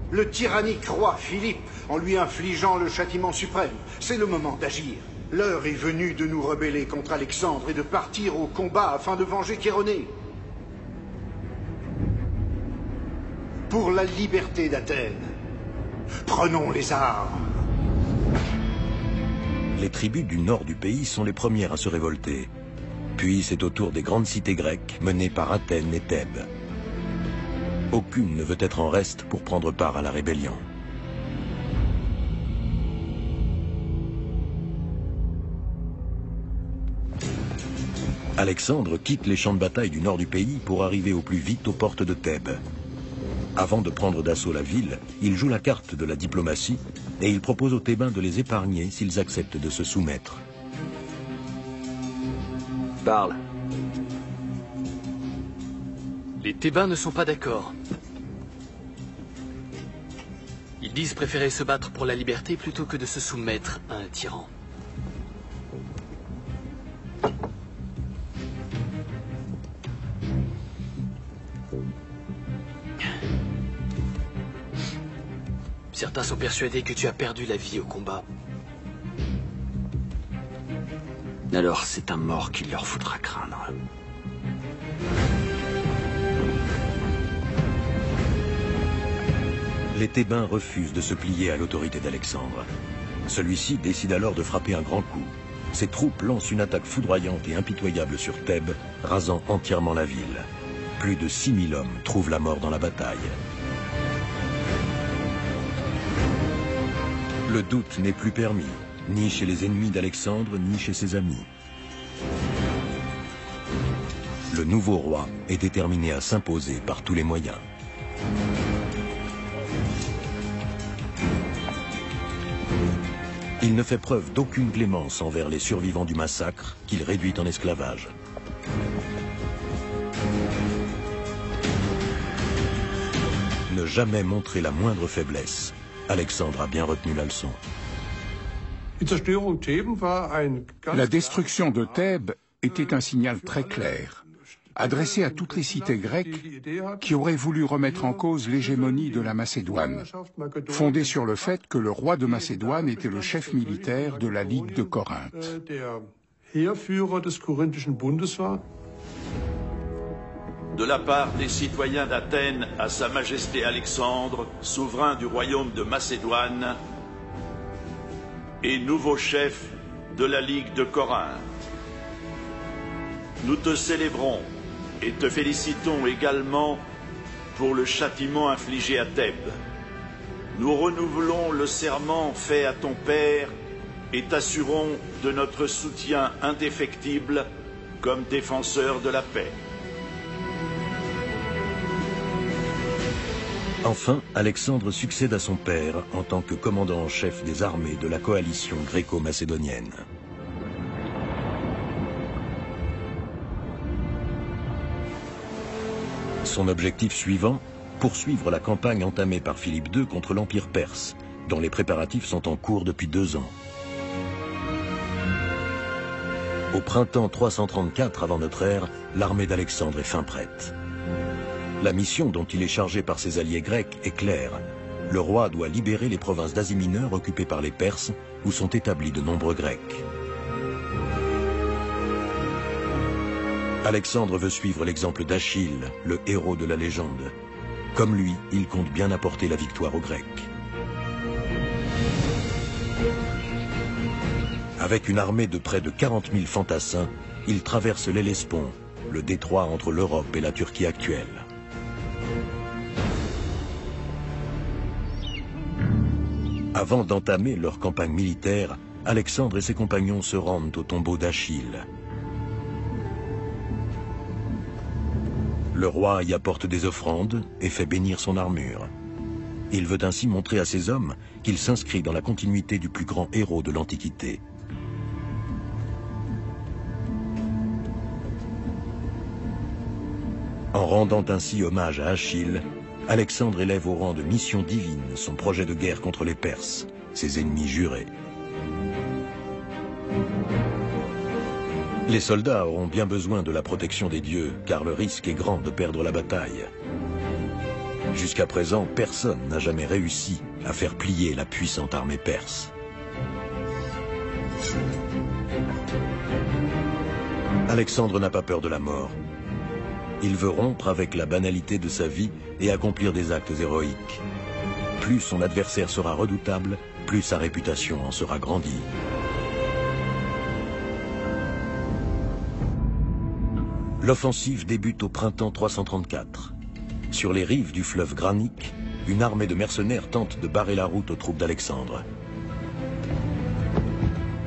le tyrannique roi Philippe en lui infligeant le châtiment suprême. C'est le moment d'agir. L'heure est venue de nous rebeller contre Alexandre et de partir au combat afin de venger Chéronée. Pour la liberté d'Athènes, prenons les armes. Les tribus du nord du pays sont les premières à se révolter. Puis c'est au tour des grandes cités grecques menées par Athènes et Thèbes. Aucune ne veut être en reste pour prendre part à la rébellion. Alexandre quitte les champs de bataille du nord du pays pour arriver au plus vite aux portes de Thèbes. Avant de prendre d'assaut la ville, il joue la carte de la diplomatie et il propose aux Thébains de les épargner s'ils acceptent de se soumettre. Parle. Les Thébains ne sont pas d'accord. Ils disent préférer se battre pour la liberté plutôt que de se soumettre à un tyran. Certains sont persuadés que tu as perdu la vie au combat. Alors c'est un mort qu'il leur faudra craindre. Les Thébains refusent de se plier à l'autorité d'Alexandre. Celui-ci décide alors de frapper un grand coup. Ses troupes lancent une attaque foudroyante et impitoyable sur Thèbes, rasant entièrement la ville. Plus de 6000 hommes trouvent la mort dans la bataille. Le doute n'est plus permis, ni chez les ennemis d'Alexandre, ni chez ses amis. Le nouveau roi est déterminé à s'imposer par tous les moyens. Il ne fait preuve d'aucune clémence envers les survivants du massacre qu'il réduit en esclavage. Ne jamais montrer la moindre faiblesse. Alexandre a bien retenu la leçon. La destruction de Thèbes était un signal très clair, adressé à toutes les cités grecques qui auraient voulu remettre en cause l'hégémonie de la Macédoine, fondée sur le fait que le roi de Macédoine était le chef militaire de la Ligue de Corinthe. De la part des citoyens d'Athènes à Sa Majesté Alexandre, souverain du royaume de Macédoine et nouveau chef de la Ligue de Corinthe. Nous te célébrons et te félicitons également pour le châtiment infligé à Thèbes. Nous renouvelons le serment fait à ton père et t'assurons de notre soutien indéfectible comme défenseur de la paix. Enfin, Alexandre succède à son père en tant que commandant en chef des armées de la coalition gréco-macédonienne. Son objectif suivant, poursuivre la campagne entamée par Philippe II contre l'Empire perse, dont les préparatifs sont en cours depuis 2 ans. Au printemps 334 avant notre ère, l'armée d'Alexandre est fin prête. La mission dont il est chargé par ses alliés grecs est claire. Le roi doit libérer les provinces d'Asie mineure occupées par les Perses, où sont établis de nombreux Grecs. Alexandre veut suivre l'exemple d'Achille, le héros de la légende. Comme lui, il compte bien apporter la victoire aux Grecs. Avec une armée de près de 40 000 fantassins, il traverse l'Hellespont, le détroit entre l'Europe et la Turquie actuelle. Avant d'entamer leur campagne militaire, Alexandre et ses compagnons se rendent au tombeau d'Achille. Le roi y apporte des offrandes et fait bénir son armure. Il veut ainsi montrer à ses hommes qu'il s'inscrit dans la continuité du plus grand héros de l'Antiquité. En rendant ainsi hommage à Achille, Alexandre élève au rang de mission divine son projet de guerre contre les Perses, ses ennemis jurés. Les soldats auront bien besoin de la protection des dieux, car le risque est grand de perdre la bataille. Jusqu'à présent, personne n'a jamais réussi à faire plier la puissante armée perse. Alexandre n'a pas peur de la mort. Il veut rompre avec la banalité de sa vie et accomplir des actes héroïques. Plus son adversaire sera redoutable, plus sa réputation en sera grandie. L'offensive débute au printemps 334. Sur les rives du fleuve Granique, une armée de mercenaires tente de barrer la route aux troupes d'Alexandre.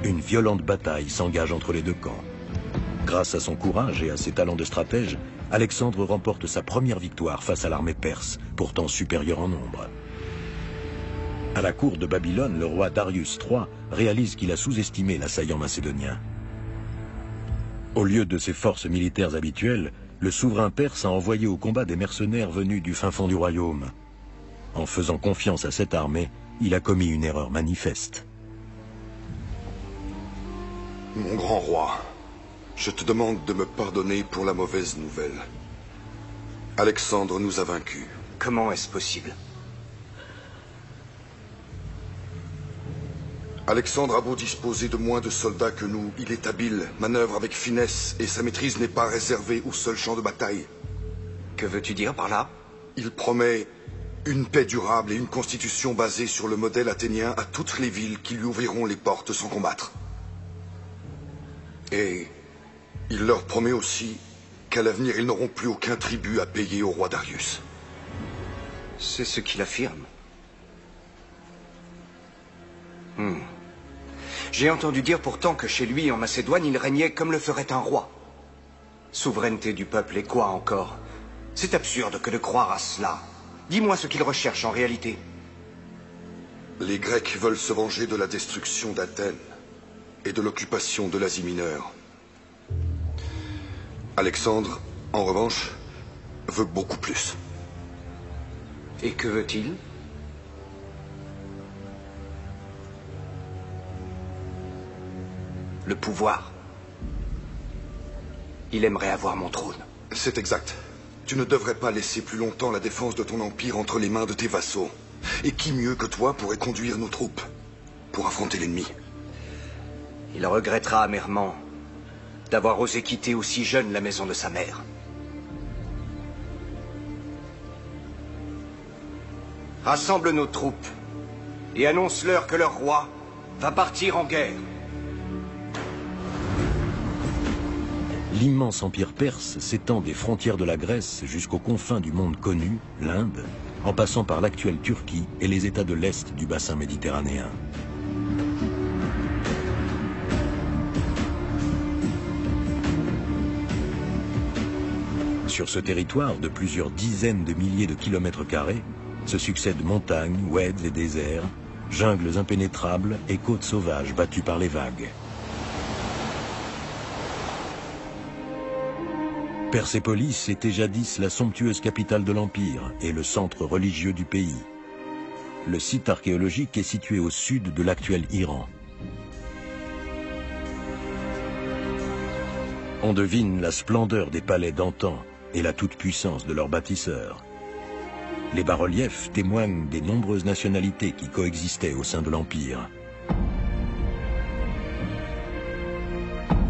Une violente bataille s'engage entre les deux camps. Grâce à son courage et à ses talents de stratège, Alexandre remporte sa première victoire face à l'armée perse, pourtant supérieure en nombre. À la cour de Babylone, le roi Darius III réalise qu'il a sous-estimé l'assaillant macédonien. Au lieu de ses forces militaires habituelles, le souverain perse a envoyé au combat des mercenaires venus du fin fond du royaume. En faisant confiance à cette armée, il a commis une erreur manifeste. Mon grand roi, je te demande de me pardonner pour la mauvaise nouvelle. Alexandre nous a vaincus. Comment est-ce possible? Alexandre a beau disposer de moins de soldats que nous, il est habile, manœuvre avec finesse, et sa maîtrise n'est pas réservée au seul champ de bataille. Que veux-tu dire par là? Il promet une paix durable et une constitution basée sur le modèle athénien à toutes les villes qui lui ouvriront les portes sans combattre. Et il leur promet aussi qu'à l'avenir, ils n'auront plus aucun tribut à payer au roi Darius. C'est ce qu'il affirme. J'ai entendu dire pourtant que chez lui, en Macédoine, il régnait comme le ferait un roi. Souveraineté du peuple et quoi encore? C'est absurde que de croire à cela. Dis-moi ce qu'il recherche en réalité. Les Grecs veulent se venger de la destruction d'Athènes et de l'occupation de l'Asie mineure. Alexandre, en revanche, veut beaucoup plus. Et que veut-il? le pouvoir. Il aimerait avoir mon trône. C'est exact. Tu ne devrais pas laisser plus longtemps la défense de ton empire entre les mains de tes vassaux. Et qui mieux que toi pourrait conduire nos troupes pour affronter l'ennemi? Il regrettera amèrement d'avoir osé quitter aussi jeune la maison de sa mère. Rassemble nos troupes et annonce-leur que leur roi va partir en guerre. L'immense empire perse s'étend des frontières de la Grèce jusqu'aux confins du monde connu, l'Inde, en passant par l'actuelle Turquie et les États de l'Est du bassin méditerranéen. Sur ce territoire de plusieurs dizaines de milliers de kilomètres carrés, se succèdent montagnes, oueds et déserts, jungles impénétrables et côtes sauvages battues par les vagues. Persépolis était jadis la somptueuse capitale de l'Empire et le centre religieux du pays. Le site archéologique est situé au sud de l'actuel Iran. On devine la splendeur des palais d'antan et la toute-puissance de leurs bâtisseurs. Les bas-reliefs témoignent des nombreuses nationalités qui coexistaient au sein de l'Empire.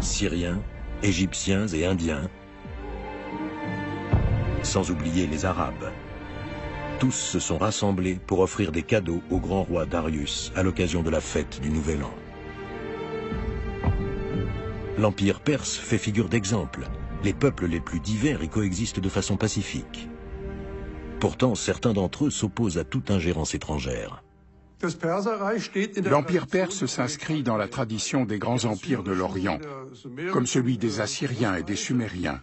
Syriens, Égyptiens et Indiens, sans oublier les Arabes. Tous se sont rassemblés pour offrir des cadeaux au grand roi Darius à l'occasion de la fête du Nouvel An. L'Empire perse fait figure d'exemple. Les peuples les plus divers y coexistent de façon pacifique. Pourtant, certains d'entre eux s'opposent à toute ingérence étrangère. L'Empire perse s'inscrit dans la tradition des grands empires de l'Orient, comme celui des Assyriens et des Sumériens.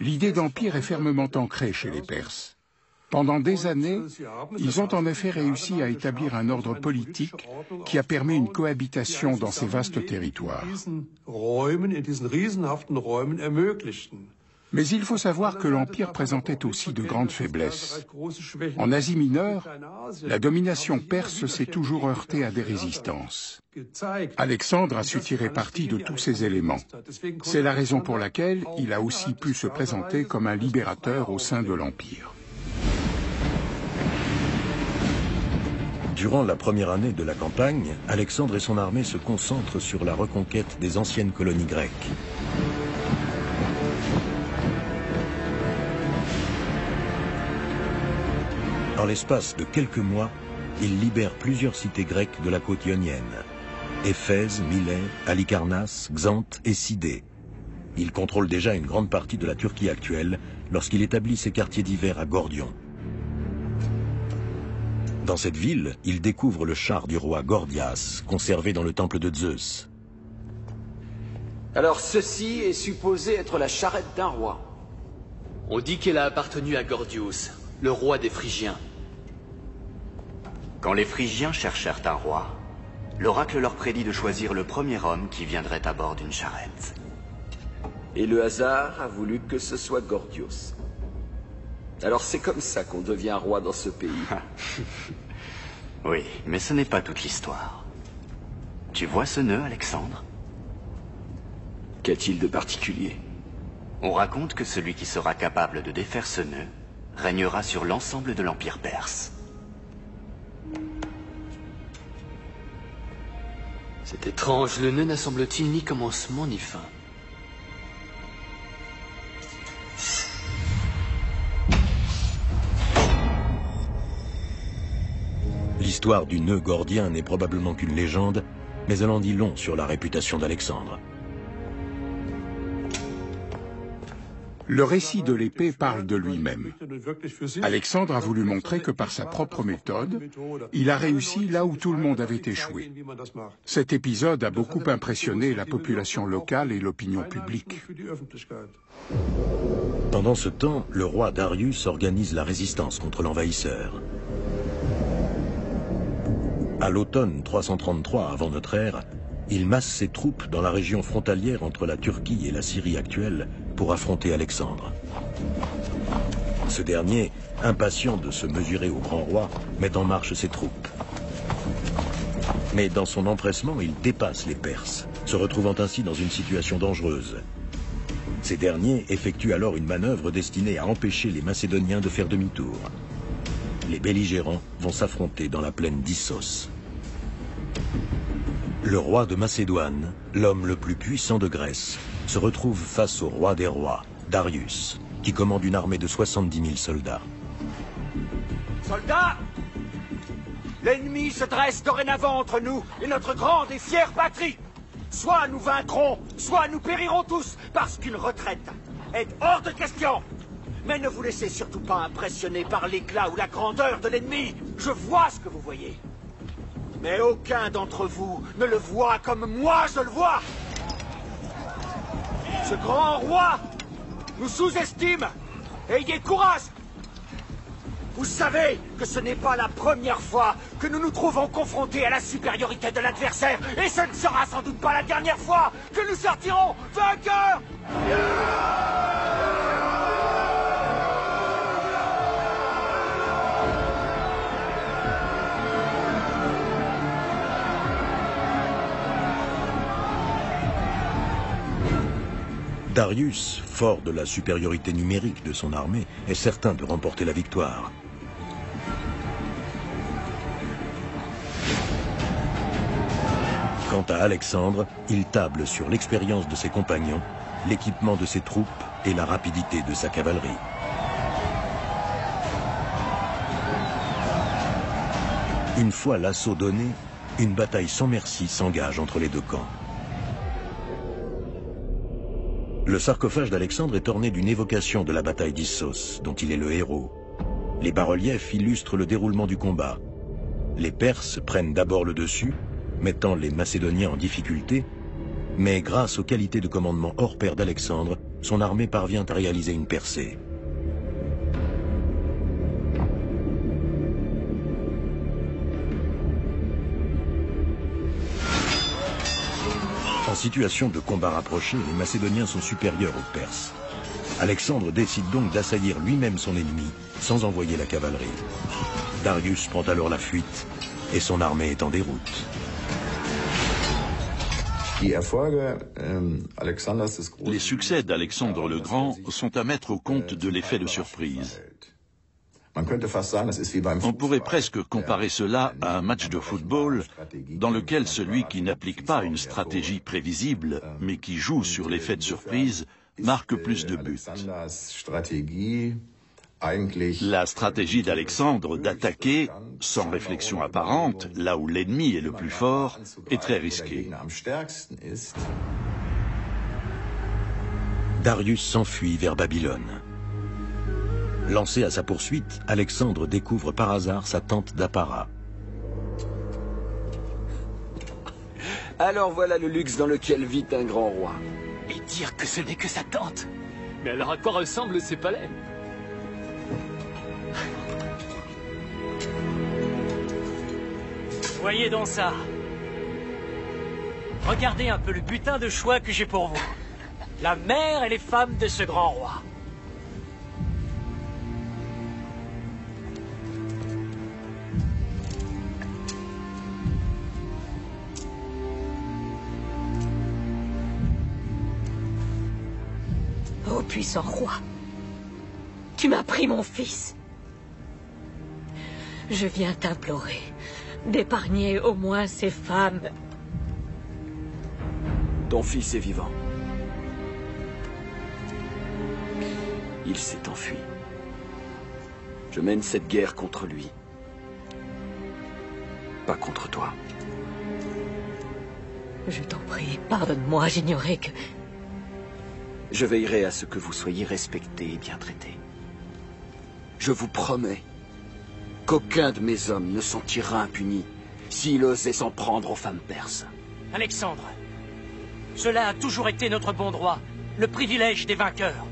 L'idée d'empire est fermement ancrée chez les Perses. Pendant des années, ils ont en effet réussi à établir un ordre politique qui a permis une cohabitation dans ces vastes territoires. Mais il faut savoir que l'Empire présentait aussi de grandes faiblesses. En Asie mineure, la domination perse s'est toujours heurtée à des résistances. Alexandre a su tirer parti de tous ces éléments. C'est la raison pour laquelle il a aussi pu se présenter comme un libérateur au sein de l'Empire. Durant la première année de la campagne, Alexandre et son armée se concentrent sur la reconquête des anciennes colonies grecques. En l'espace de quelques mois, il libère plusieurs cités grecques de la côte ionienne. Éphèse, Milet, Halicarnasse, Xanthe et Sidée. Il contrôle déjà une grande partie de la Turquie actuelle lorsqu'il établit ses quartiers d'hiver à Gordion. Dans cette ville, il découvre le char du roi Gordias, conservé dans le temple de Zeus. Alors ceci est supposé être la charrette d'un roi. On dit qu'elle a appartenu à Gordius, le roi des Phrygiens. Quand les Phrygiens cherchèrent un roi, l'oracle leur prédit de choisir le premier homme qui viendrait à bord d'une charrette. Et le hasard a voulu que ce soit Gordius. Alors c'est comme ça qu'on devient roi dans ce pays. Oui, mais ce n'est pas toute l'histoire. Tu vois ce nœud, Alexandre? Qu'a-t-il de particulier? On raconte que celui qui sera capable de défaire ce nœud régnera sur l'ensemble de l'Empire perse. C'est étrange, le nœud n'a semble-t-il ni commencement ni fin. L'histoire du nœud gordien n'est probablement qu'une légende, mais elle en dit long sur la réputation d'Alexandre. Le récit de l'épée parle de lui-même. Alexandre a voulu montrer que par sa propre méthode, il a réussi là où tout le monde avait échoué. Cet épisode a beaucoup impressionné la population locale et l'opinion publique. Pendant ce temps, le roi Darius organise la résistance contre l'envahisseur. À l'automne 333 avant notre ère, il masse ses troupes dans la région frontalière entre la Turquie et la Syrie actuelle pour affronter Alexandre. Ce dernier, impatient de se mesurer au grand roi, met en marche ses troupes. Mais dans son empressement, il dépasse les Perses, se retrouvant ainsi dans une situation dangereuse. Ces derniers effectuent alors une manœuvre destinée à empêcher les Macédoniens de faire demi-tour. Les belligérants vont s'affronter dans la plaine d'Issos. Le roi de Macédoine, l'homme le plus puissant de Grèce, se retrouve face au roi des rois, Darius, qui commande une armée de 70 000 soldats. Soldats! L'ennemi se dresse dorénavant entre nous et notre grande et fière patrie. Soit nous vaincrons, soit nous périrons tous, parce qu'une retraite est hors de question. Mais ne vous laissez surtout pas impressionner par l'éclat ou la grandeur de l'ennemi. Je vois ce que vous voyez. Mais aucun d'entre vous ne le voit comme moi je le vois. Ce grand roi nous sous-estime. Ayez courage. Vous savez que ce n'est pas la première fois que nous nous trouvons confrontés à la supériorité de l'adversaire, et ce ne sera sans doute pas la dernière fois que nous sortirons vainqueurs. Darius, fort de la supériorité numérique de son armée, est certain de remporter la victoire. Quant à Alexandre, il table sur l'expérience de ses compagnons, l'équipement de ses troupes et la rapidité de sa cavalerie. Une fois l'assaut donné, une bataille sans merci s'engage entre les deux camps. Le sarcophage d'Alexandre est orné d'une évocation de la bataille d'Issos, dont il est le héros. Les bas-reliefs illustrent le déroulement du combat. Les Perses prennent d'abord le dessus, mettant les Macédoniens en difficulté, mais grâce aux qualités de commandement hors pair d'Alexandre, son armée parvient à réaliser une percée. En situation de combat rapproché, les Macédoniens sont supérieurs aux Perses. Alexandre décide donc d'assaillir lui-même son ennemi, sans envoyer la cavalerie. Darius prend alors la fuite, et son armée est en déroute. Les succès d'Alexandre le Grand sont à mettre au compte de l'effet de surprise. On pourrait presque comparer cela à un match de football dans lequel celui qui n'applique pas une stratégie prévisible, mais qui joue sur l'effet de surprise, marque plus de buts. La stratégie d'Alexandre d'attaquer, sans réflexion apparente, là où l'ennemi est le plus fort, est très risquée. Darius s'enfuit vers Babylone. Lancé à sa poursuite, Alexandre découvre par hasard sa tante d'Appara. Alors voilà le luxe dans lequel vit un grand roi. Et dire que ce n'est que sa tante. Mais alors à quoi ressemblent ces palais? Voyez donc ça. Regardez un peu le butin de choix que j'ai pour vous. La mère et les femmes de ce grand roi. Ô puissant roi, tu m'as pris mon fils. Je viens t'implorer d'épargner au moins ces femmes. Ton fils est vivant. Il s'est enfui. Je mène cette guerre contre lui. Pas contre toi. Je t'en prie, pardonne-moi, j'ignorais que... Je veillerai à ce que vous soyez respectés et bien traités. Je vous promets qu'aucun de mes hommes ne s'en tirera impuni s'il osait s'en prendre aux femmes perses. Alexandre, cela a toujours été notre bon droit, le privilège des vainqueurs.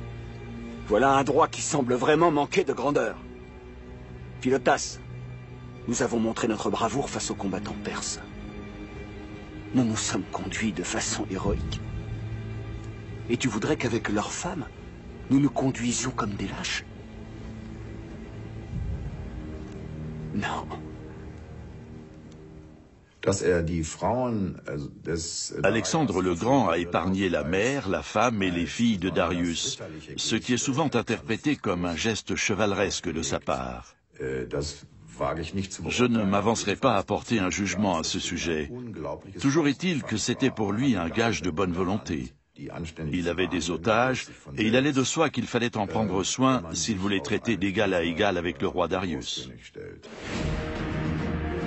Voilà un droit qui semble vraiment manquer de grandeur. Philotas, nous avons montré notre bravoure face aux combattants perses. Nous nous sommes conduits de façon héroïque. Et tu voudrais qu'avec leurs femmes, nous nous conduisions comme des lâches? Non. Alexandre le Grand a épargné la mère, la femme et les filles de Darius, ce qui est souvent interprété comme un geste chevaleresque de sa part. Je ne m'avancerai pas à porter un jugement à ce sujet. Toujours est-il que c'était pour lui un gage de bonne volonté. Il avait des otages, et il allait de soi qu'il fallait en prendre soin s'il voulait traiter d'égal à égal avec le roi Darius.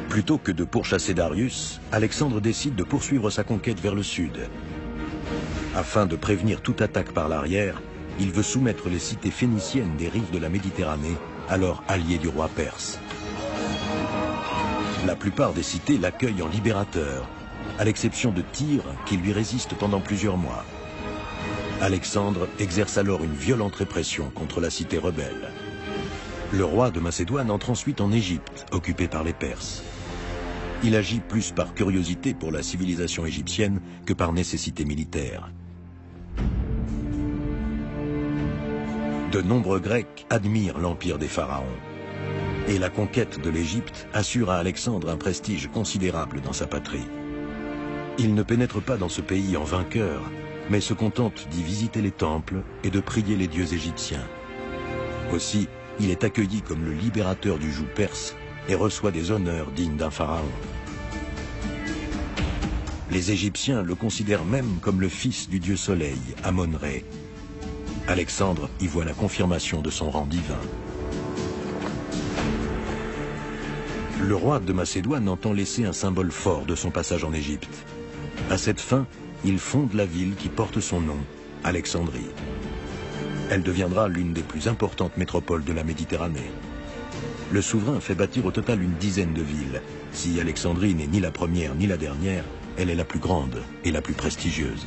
Plutôt que de pourchasser Darius, Alexandre décide de poursuivre sa conquête vers le sud. Afin de prévenir toute attaque par l'arrière, il veut soumettre les cités phéniciennes des rives de la Méditerranée, alors alliées du roi perse. La plupart des cités l'accueillent en libérateur, à l'exception de Tyr, qui lui résiste pendant plusieurs mois. Alexandre exerce alors une violente répression contre la cité rebelle. Le roi de Macédoine entre ensuite en Égypte, occupée par les Perses. Il agit plus par curiosité pour la civilisation égyptienne que par nécessité militaire. De nombreux Grecs admirent l'empire des pharaons. Et la conquête de l'Égypte assure à Alexandre un prestige considérable dans sa patrie. Il ne pénètre pas dans ce pays en vainqueur, mais se contente d'y visiter les temples et de prier les dieux égyptiens. Aussi, il est accueilli comme le libérateur du joug perse et reçoit des honneurs dignes d'un pharaon. Les Égyptiens le considèrent même comme le fils du dieu soleil, Amon-Ré. Alexandre y voit la confirmation de son rang divin. Le roi de Macédoine entend laisser un symbole fort de son passage en Égypte. À cette fin, il fonde la ville qui porte son nom, Alexandrie. Elle deviendra l'une des plus importantes métropoles de la Méditerranée. Le souverain fait bâtir au total une dizaine de villes. Si Alexandrie n'est ni la première ni la dernière, elle est la plus grande et la plus prestigieuse.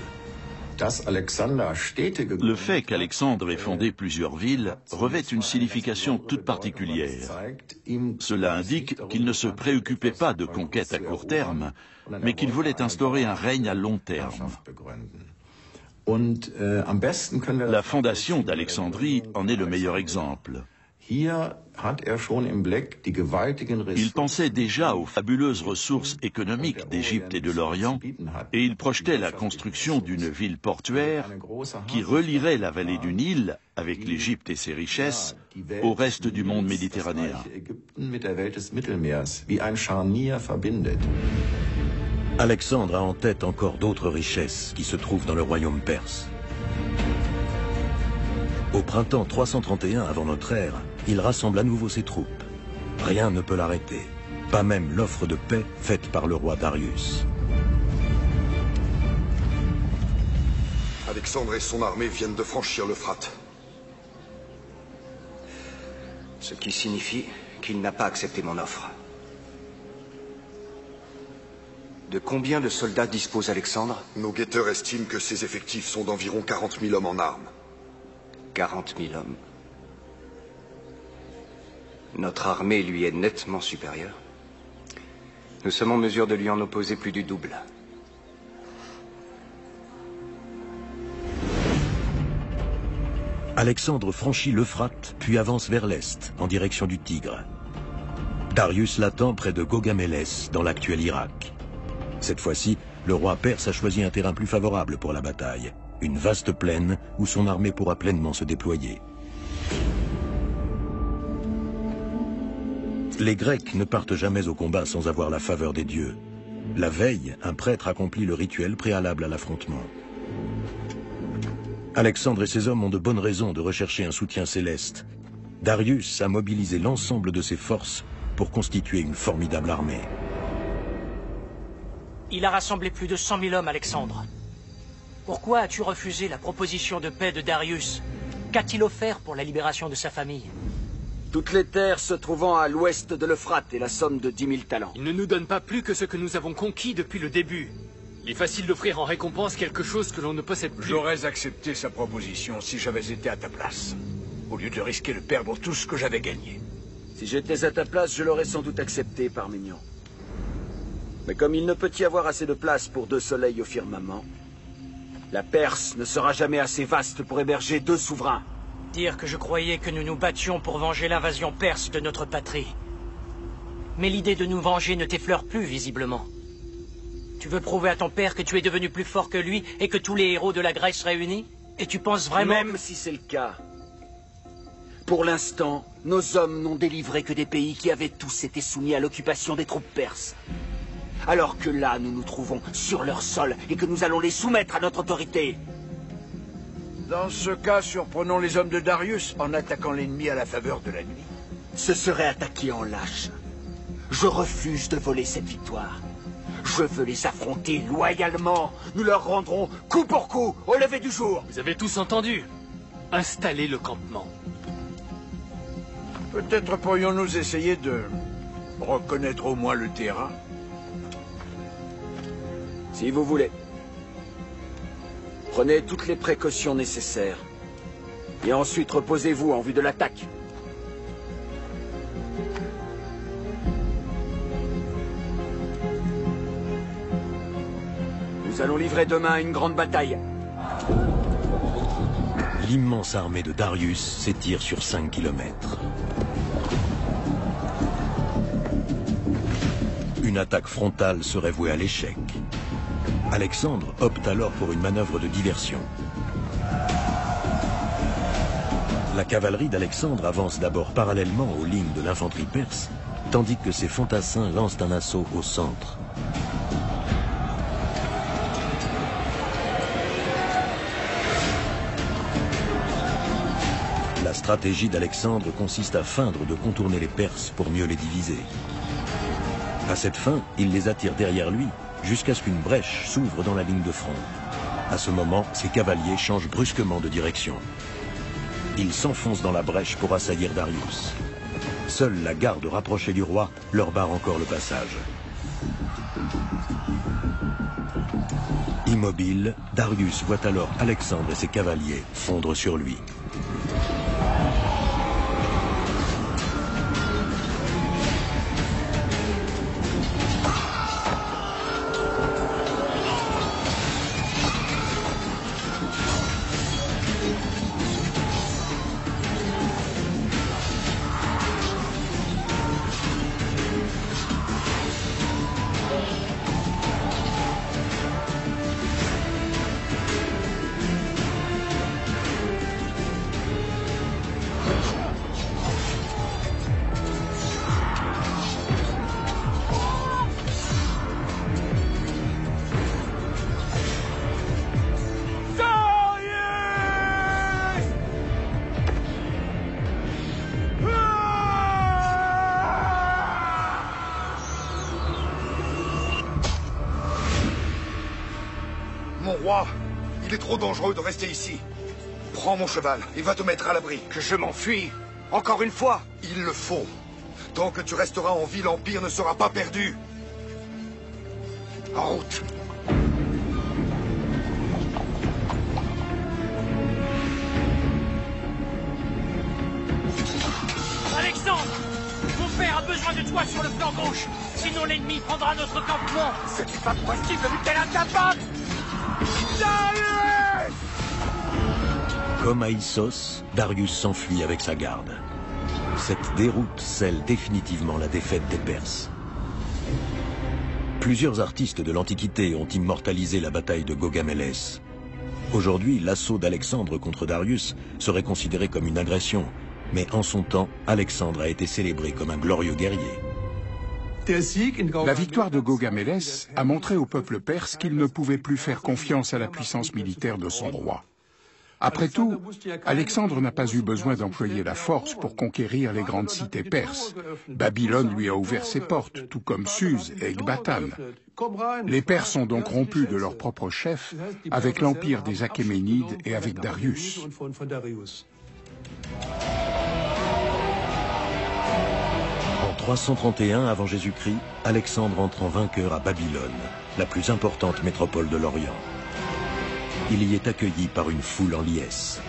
Le fait qu'Alexandre ait fondé plusieurs villes revêt une signification toute particulière. Cela indique qu'il ne se préoccupait pas de conquête à court terme, mais qu'il voulait instaurer un règne à long terme. La fondation d'Alexandrie en est le meilleur exemple. Il pensait déjà aux fabuleuses ressources économiques d'Égypte et de l'Orient, et il projetait la construction d'une ville portuaire qui relierait la vallée du Nil, avec l'Égypte et ses richesses, au reste du monde méditerranéen. Alexandre a en tête encore d'autres richesses qui se trouvent dans le royaume perse. Au printemps 331 avant notre ère, il rassemble à nouveau ses troupes. Rien ne peut l'arrêter, pas même l'offre de paix faite par le roi Darius. Alexandre et son armée viennent de franchir l'Euphrate. Ce qui signifie qu'il n'a pas accepté mon offre. De combien de soldats dispose Alexandre? Nos guetteurs estiment que ses effectifs sont d'environ 40 000 hommes en armes. 40 000 hommes. Notre armée lui est nettement supérieure. Nous sommes en mesure de lui en opposer plus du double. Alexandre franchit l'Euphrate, puis avance vers l'est, en direction du Tigre. Darius l'attend près de Gaugamélès, dans l'actuel Irak. Cette fois-ci, le roi perse a choisi un terrain plus favorable pour la bataille, une vaste plaine où son armée pourra pleinement se déployer. Les Grecs ne partent jamais au combat sans avoir la faveur des dieux. La veille, un prêtre accomplit le rituel préalable à l'affrontement. Alexandre et ses hommes ont de bonnes raisons de rechercher un soutien céleste. Darius a mobilisé l'ensemble de ses forces pour constituer une formidable armée. Il a rassemblé plus de 100 000 hommes, Alexandre. Pourquoi as-tu refusé la proposition de paix de Darius? Qu'a-t-il offert pour la libération de sa famille? Toutes les terres se trouvant à l'ouest de l'Euphrate et la somme de 10 000 talents. Il ne nous donne pas plus que ce que nous avons conquis depuis le début. Il est facile d'offrir en récompense quelque chose que l'on ne possède plus. J'aurais accepté sa proposition si j'avais été à ta place, au lieu de risquer de perdre tout ce que j'avais gagné. Si j'étais à ta place, je l'aurais sans doute accepté, Parménion. Mais comme il ne peut y avoir assez de place pour 2 soleils au firmament, la Perse ne sera jamais assez vaste pour héberger 2 souverains. Dire que je croyais que nous nous battions pour venger l'invasion perse de notre patrie. Mais l'idée de nous venger ne t'effleure plus, visiblement. Tu veux prouver à ton père que tu es devenu plus fort que lui et que tous les héros de la Grèce réunis? Et tu penses vraiment... Même si c'est le cas, pour l'instant, nos hommes n'ont délivré que des pays qui avaient tous été soumis à l'occupation des troupes perses. Alors que là, nous nous trouvons sur leur sol et que nous allons les soumettre à notre autorité. Dans ce cas, surprenons les hommes de Darius en attaquant l'ennemi à la faveur de la nuit. Ce serait attaquer en lâche. Je refuse de voler cette victoire. Je veux les affronter loyalement. Nous leur rendrons coup pour coup au lever du jour. Vous avez tous entendu. Installez le campement. Peut-être pourrions-nous essayer de reconnaître au moins le terrain. Si vous voulez. Prenez toutes les précautions nécessaires. Et ensuite reposez-vous en vue de l'attaque. Nous allons livrer demain une grande bataille. L'immense armée de Darius s'étire sur 5 kilomètres. Une attaque frontale serait vouée à l'échec. Alexandre opte alors pour une manœuvre de diversion. La cavalerie d'Alexandre avance d'abord parallèlement aux lignes de l'infanterie perse, tandis que ses fantassins lancent un assaut au centre. La stratégie d'Alexandre consiste à feindre de contourner les Perses pour mieux les diviser. À cette fin, il les attire derrière lui, jusqu'à ce qu'une brèche s'ouvre dans la ligne de front. À ce moment, ses cavaliers changent brusquement de direction. Ils s'enfoncent dans la brèche pour assaillir Darius. Seule la garde rapprochée du roi leur barre encore le passage. Immobile, Darius voit alors Alexandre et ses cavaliers fondre sur lui. Mon roi, il est trop dangereux de rester ici. Prends mon cheval et va te mettre à l'abri. Que je m'enfuis? Encore une fois? Il le faut. Tant que tu resteras en vie, l'Empire ne sera pas perdu. En route. Alexandre! Mon père a besoin de toi sur le flanc gauche. Sinon l'ennemi prendra notre campement. Ce n'est pas possible, vu qu'elle est incapable! Darius! Comme à Issos, Darius s'enfuit avec sa garde. Cette déroute scelle définitivement la défaite des Perses. Plusieurs artistes de l'Antiquité ont immortalisé la bataille de Gaugamélès. Aujourd'hui, l'assaut d'Alexandre contre Darius serait considéré comme une agression, mais en son temps, Alexandre a été célébré comme un glorieux guerrier. La victoire de Gaugamélès a montré au peuple perse qu'il ne pouvait plus faire confiance à la puissance militaire de son roi. Après tout, Alexandre n'a pas eu besoin d'employer la force pour conquérir les grandes cités perses. Babylone lui a ouvert ses portes, tout comme Suse et Ecbatane. Les Perses ont donc rompu de leur propre chef avec l'empire des Achéménides et avec Darius. En 331 avant Jésus-Christ, Alexandre entre en vainqueur à Babylone, la plus importante métropole de l'Orient. Il y est accueilli par une foule en liesse.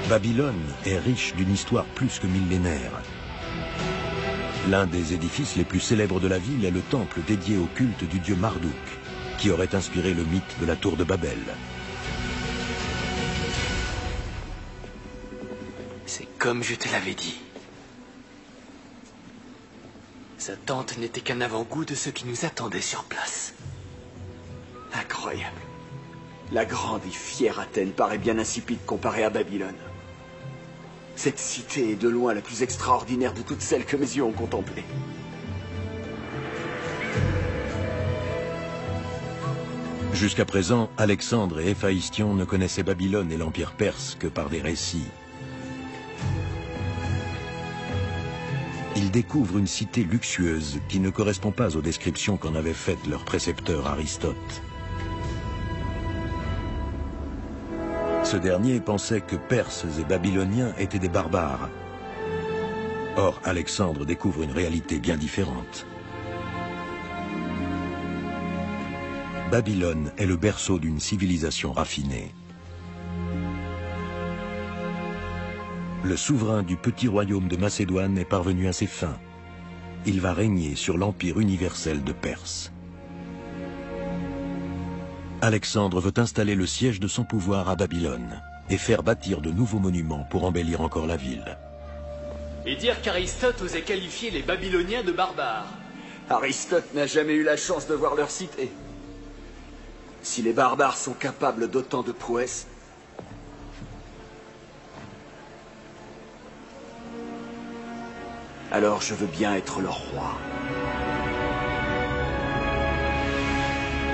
Babylone est riche d'une histoire plus que millénaire. L'un des édifices les plus célèbres de la ville est le temple dédié au culte du dieu Marduk, qui aurait inspiré le mythe de la tour de Babel. C'est comme je te l'avais dit. Ces attentes n'étaient qu'un avant-goût de ce qui nous attendait sur place. Incroyable. La grande et fière Athènes paraît bien insipide comparée à Babylone. Cette cité est de loin la plus extraordinaire de toutes celles que mes yeux ont contemplées. Jusqu'à présent, Alexandre et Héphaïstion ne connaissaient Babylone et l'Empire perse que par des récits. Ils découvrent une cité luxueuse qui ne correspond pas aux descriptions qu'en avait faites leur précepteur Aristote. Ce dernier pensait que Perses et Babyloniens étaient des barbares. Or, Alexandre découvre une réalité bien différente. Babylone est le berceau d'une civilisation raffinée. Le souverain du petit royaume de Macédoine est parvenu à ses fins. Il va régner sur l'empire universel de Perse. Alexandre veut installer le siège de son pouvoir à Babylone et faire bâtir de nouveaux monuments pour embellir encore la ville. Et dire qu'Aristote osait qualifier les Babyloniens de barbares. Aristote n'a jamais eu la chance de voir leur cité. Si les barbares sont capables d'autant de prouesses, alors je veux bien être leur roi.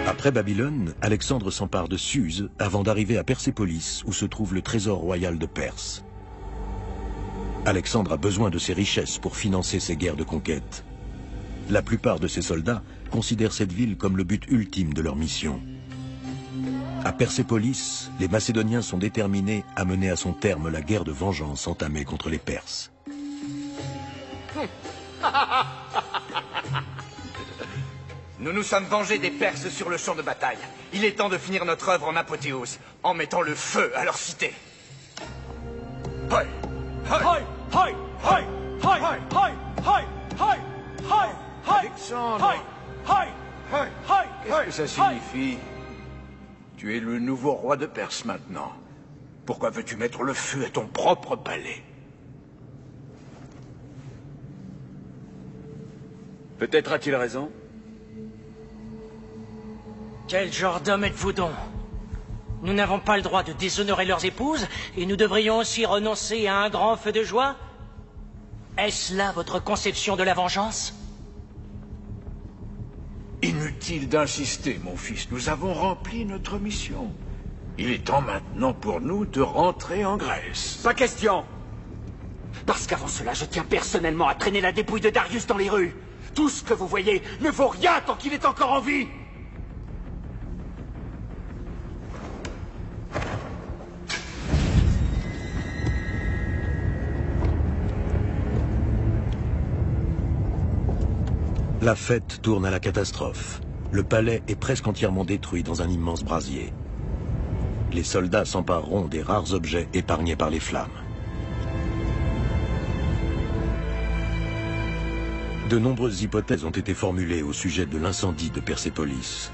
Après Babylone, Alexandre s'empare de Suse avant d'arriver à Persépolis, où se trouve le trésor royal de Perse. Alexandre a besoin de ses richesses pour financer ses guerres de conquête. La plupart de ses soldats considèrent cette ville comme le but ultime de leur mission. À Persépolis, les Macédoniens sont déterminés à mener à son terme la guerre de vengeance entamée contre les Perses. Nous nous sommes vengés des Perses sur le champ de bataille. Il est temps de finir notre œuvre en apothéose, en mettant le feu à leur cité. Hoi! Hoi! Hoi! Hoi! Hoi! Hoi! Hoi! Hoi! Hoi! Alexandre, qu'est-ce que ça signifie? Tu es le nouveau roi de Perse maintenant. Pourquoi veux-tu mettre le feu à ton propre palais? Peut-être a-t-il raison. Quel genre d'homme êtes-vous donc? Nous n'avons pas le droit de déshonorer leurs épouses, et nous devrions aussi renoncer à un grand feu de joie? Est-ce là votre conception de la vengeance? Inutile d'insister, mon fils. Nous avons rempli notre mission. Il est temps maintenant pour nous de rentrer en Grèce. Pas question. Parce qu'avant cela, je tiens personnellement à traîner la dépouille de Darius dans les rues. Tout ce que vous voyez ne vaut rien tant qu'il est encore en vie. La fête tourne à la catastrophe. Le palais est presque entièrement détruit dans un immense brasier. Les soldats s'empareront des rares objets épargnés par les flammes. De nombreuses hypothèses ont été formulées au sujet de l'incendie de Persépolis.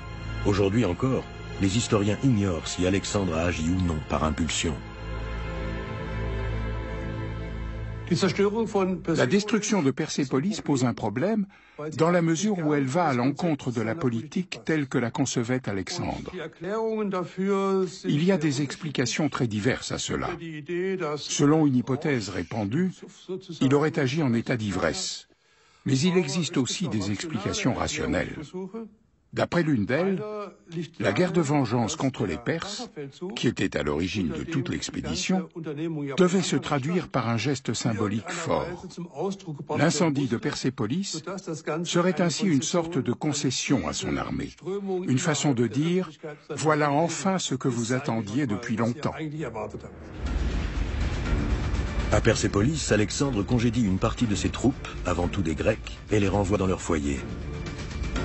Aujourd'hui encore, les historiens ignorent si Alexandre a agi ou non par impulsion. La destruction de Persépolis pose un problème dans la mesure où elle va à l'encontre de la politique telle que la concevait Alexandre. Il y a des explications très diverses à cela. Selon une hypothèse répandue, il aurait agi en état d'ivresse. Mais il existe aussi des explications rationnelles. D'après l'une d'elles, la guerre de vengeance contre les Perses, qui était à l'origine de toute l'expédition, devait se traduire par un geste symbolique fort. L'incendie de Persépolis serait ainsi une sorte de concession à son armée, une façon de dire « voilà enfin ce que vous attendiez depuis longtemps ». À Persépolis, Alexandre congédie une partie de ses troupes, avant tout des Grecs, et les renvoie dans leur foyer.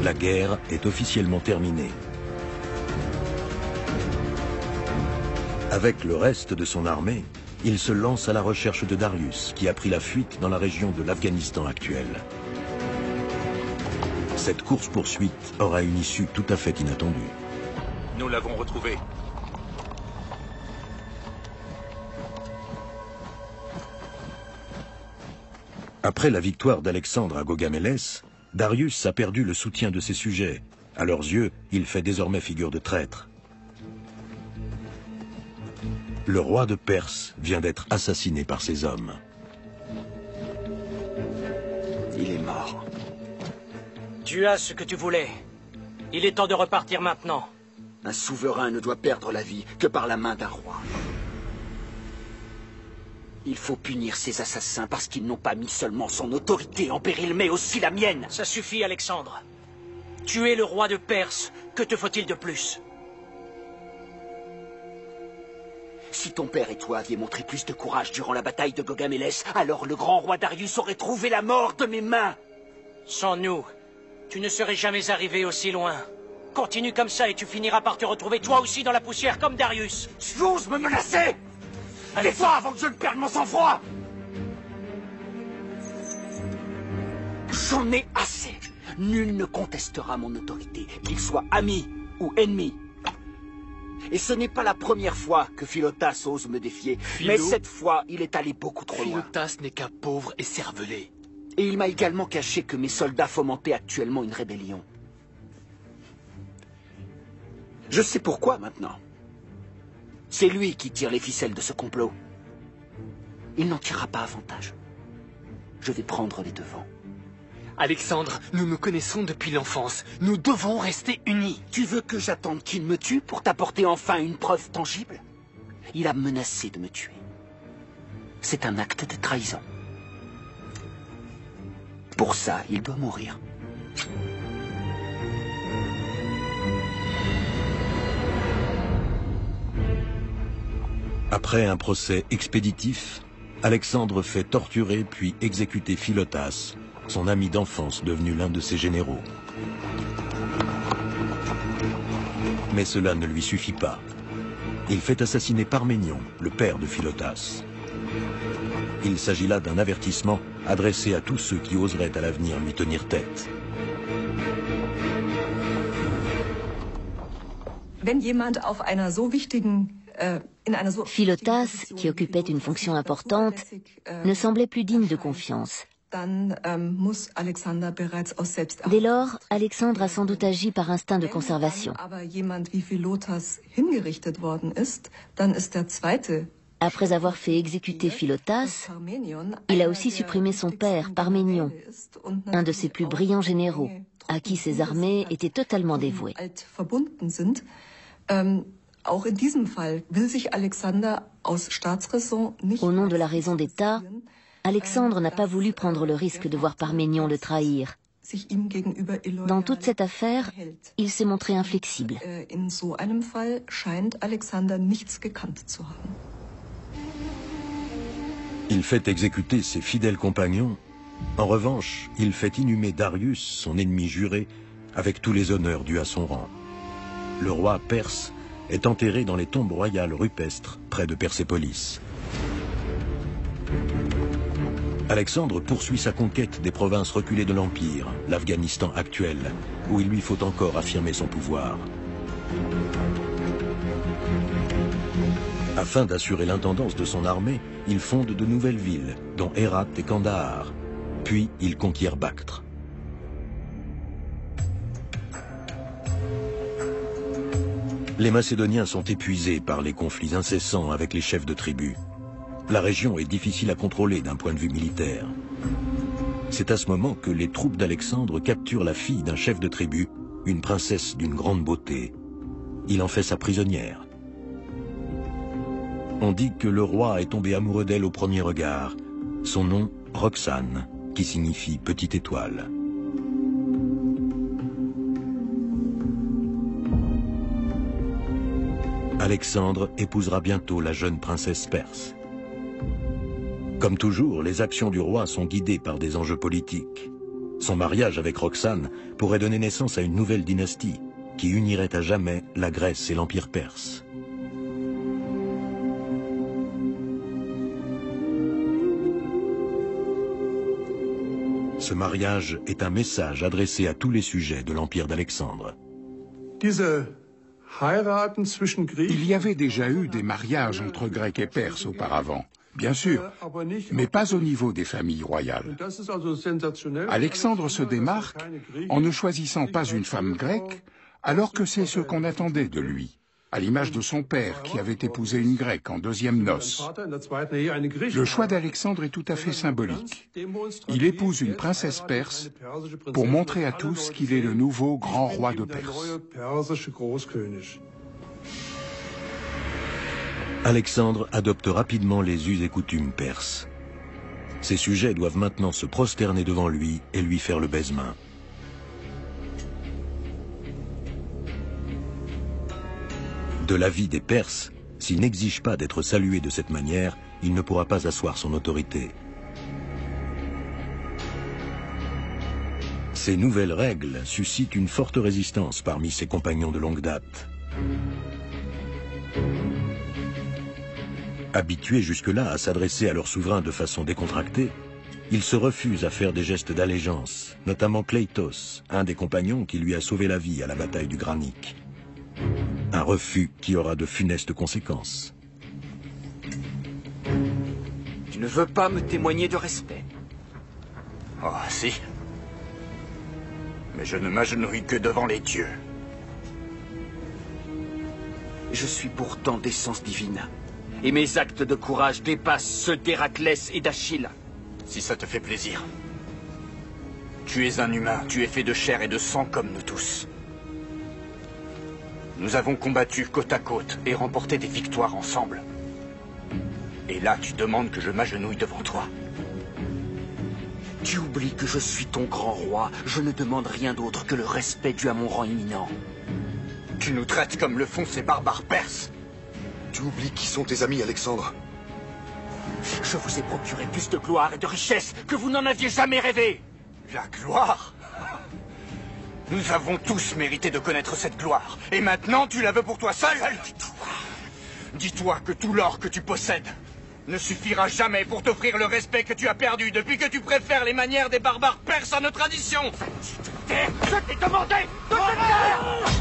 La guerre est officiellement terminée. Avec le reste de son armée, il se lance à la recherche de Darius, qui a pris la fuite dans la région de l'Afghanistan actuel. Cette course-poursuite aura une issue tout à fait inattendue. Nous l'avons retrouvé. Après la victoire d'Alexandre à Gaugamélès, Darius a perdu le soutien de ses sujets. À leurs yeux, il fait désormais figure de traître. Le roi de Perse vient d'être assassiné par ses hommes. Il est mort. Tu as ce que tu voulais. Il est temps de repartir maintenant. Un souverain ne doit perdre la vie que par la main d'un roi. Il faut punir ces assassins parce qu'ils n'ont pas mis seulement son autorité en péril, mais aussi la mienne. Ça suffit, Alexandre. Tu es le roi de Perse. Que te faut-il de plus? Si ton père et toi aviez montré plus de courage durant la bataille de Gaugamélès, alors le grand roi Darius aurait trouvé la mort de mes mains. Sans nous, tu ne serais jamais arrivé aussi loin. Continue comme ça et tu finiras par te retrouver toi aussi dans la poussière comme Darius. Tu oses me menacer? Allez-toi avant que je ne perde mon sang-froid! J'en ai assez. Nul ne contestera mon autorité, qu'il soit ami ou ennemi. Et ce n'est pas la première fois que Philotas ose me défier. Mais cette fois, il est allé beaucoup trop loin. Philotas n'est qu'un pauvre et cervelé. Et il m'a également caché que mes soldats fomentaient actuellement une rébellion. Je sais pourquoi maintenant. C'est lui qui tire les ficelles de ce complot. Il n'en tirera pas avantage. Je vais prendre les devants. Alexandre, nous nous connaissons depuis l'enfance. Nous devons rester unis. Tu veux que j'attende qu'il me tue pour t'apporter enfin une preuve tangible? Il a menacé de me tuer. C'est un acte de trahison. Pour ça, il doit mourir. Après un procès expéditif, Alexandre fait torturer puis exécuter Philotas, son ami d'enfance devenu l'un de ses généraux. Mais cela ne lui suffit pas. Il fait assassiner Parménion, le père de Philotas. Il s'agit là d'un avertissement adressé à tous ceux qui oseraient à l'avenir lui tenir tête. Wenn jemand auf einer so wichtigen Philotas, qui occupait une fonction importante, ne semblait plus digne de confiance. Dès lors, Alexandre a sans doute agi par instinct de conservation. Après avoir fait exécuter Philotas, il a aussi supprimé son père, Parménion, un de ses plus brillants généraux, à qui ses armées étaient totalement dévouées. Au nom de la raison d'État, Alexandre n'a pas voulu prendre le risque de voir Parménion le trahir. Dans toute cette affaire, il s'est montré inflexible. Il fait exécuter ses fidèles compagnons. En revanche, il fait inhumer Darius, son ennemi juré, avec tous les honneurs dus à son rang. Le roi perse est enterré dans les tombes royales rupestres près de Persépolis. Alexandre poursuit sa conquête des provinces reculées de l'Empire, l'Afghanistan actuel, où il lui faut encore affirmer son pouvoir. Afin d'assurer l'intendance de son armée, il fonde de nouvelles villes, dont Hérat et Kandahar. Puis il conquiert Bactre. Les Macédoniens sont épuisés par les conflits incessants avec les chefs de tribus. La région est difficile à contrôler d'un point de vue militaire. C'est à ce moment que les troupes d'Alexandre capturent la fille d'un chef de tribu, une princesse d'une grande beauté. Il en fait sa prisonnière. On dit que le roi est tombé amoureux d'elle au premier regard. Son nom, Roxane, qui signifie petite étoile. Alexandre épousera bientôt la jeune princesse perse. Comme toujours, les actions du roi sont guidées par des enjeux politiques. Son mariage avec Roxane pourrait donner naissance à une nouvelle dynastie qui unirait à jamais la Grèce et l'Empire perse. Ce mariage est un message adressé à tous les sujets de l'Empire d'Alexandre. Il y avait déjà eu des mariages entre Grecs et Perses auparavant. Bien sûr, mais pas au niveau des familles royales. Alexandre se démarque en ne choisissant pas une femme grecque, alors que c'est ce qu'on attendait de lui, à l'image de son père qui avait épousé une grecque en deuxième noces. Le choix d'Alexandre est tout à fait symbolique. Il épouse une princesse perse pour montrer à tous qu'il est le nouveau grand roi de Perse. Alexandre adopte rapidement les us et coutumes perses. Ses sujets doivent maintenant se prosterner devant lui et lui faire le baise-main. De l'avis des Perses, s'il n'exige pas d'être salué de cette manière, il ne pourra pas asseoir son autorité. Ces nouvelles règles suscitent une forte résistance parmi ses compagnons de longue date. Habitués jusque-là à s'adresser à leur souverain de façon décontractée, ils se refusent à faire des gestes d'allégeance, notamment Kleitos, un des compagnons qui lui a sauvé la vie à la bataille du Granique. Un refus qui aura de funestes conséquences. Tu ne veux pas me témoigner de respect? Oh, si. Mais je ne m'agenouille que devant les dieux. Je suis pourtant d'essence divine. Et mes actes de courage dépassent ceux d'Héraclès et d'Achille. Si ça te fait plaisir. Tu es un humain, tu es fait de chair et de sang comme nous tous. Nous avons combattu côte à côte et remporté des victoires ensemble. Et là, tu demandes que je m'agenouille devant toi. Tu oublies que je suis ton grand roi. Je ne demande rien d'autre que le respect dû à mon rang imminent. Tu nous traites comme le font ces barbares perses. Tu oublies qui sont tes amis, Alexandre. Je vous ai procuré plus de gloire et de richesse que vous n'en aviez jamais rêvé. La gloire? Nous avons tous mérité de connaître cette gloire. Et maintenant, tu la veux pour toi seul? Dis-toi que tout l'or que tu possèdes ne suffira jamais pour t'offrir le respect que tu as perdu depuis que tu préfères les manières des barbares perses à nos traditions. Je t'ai demandé de te taire!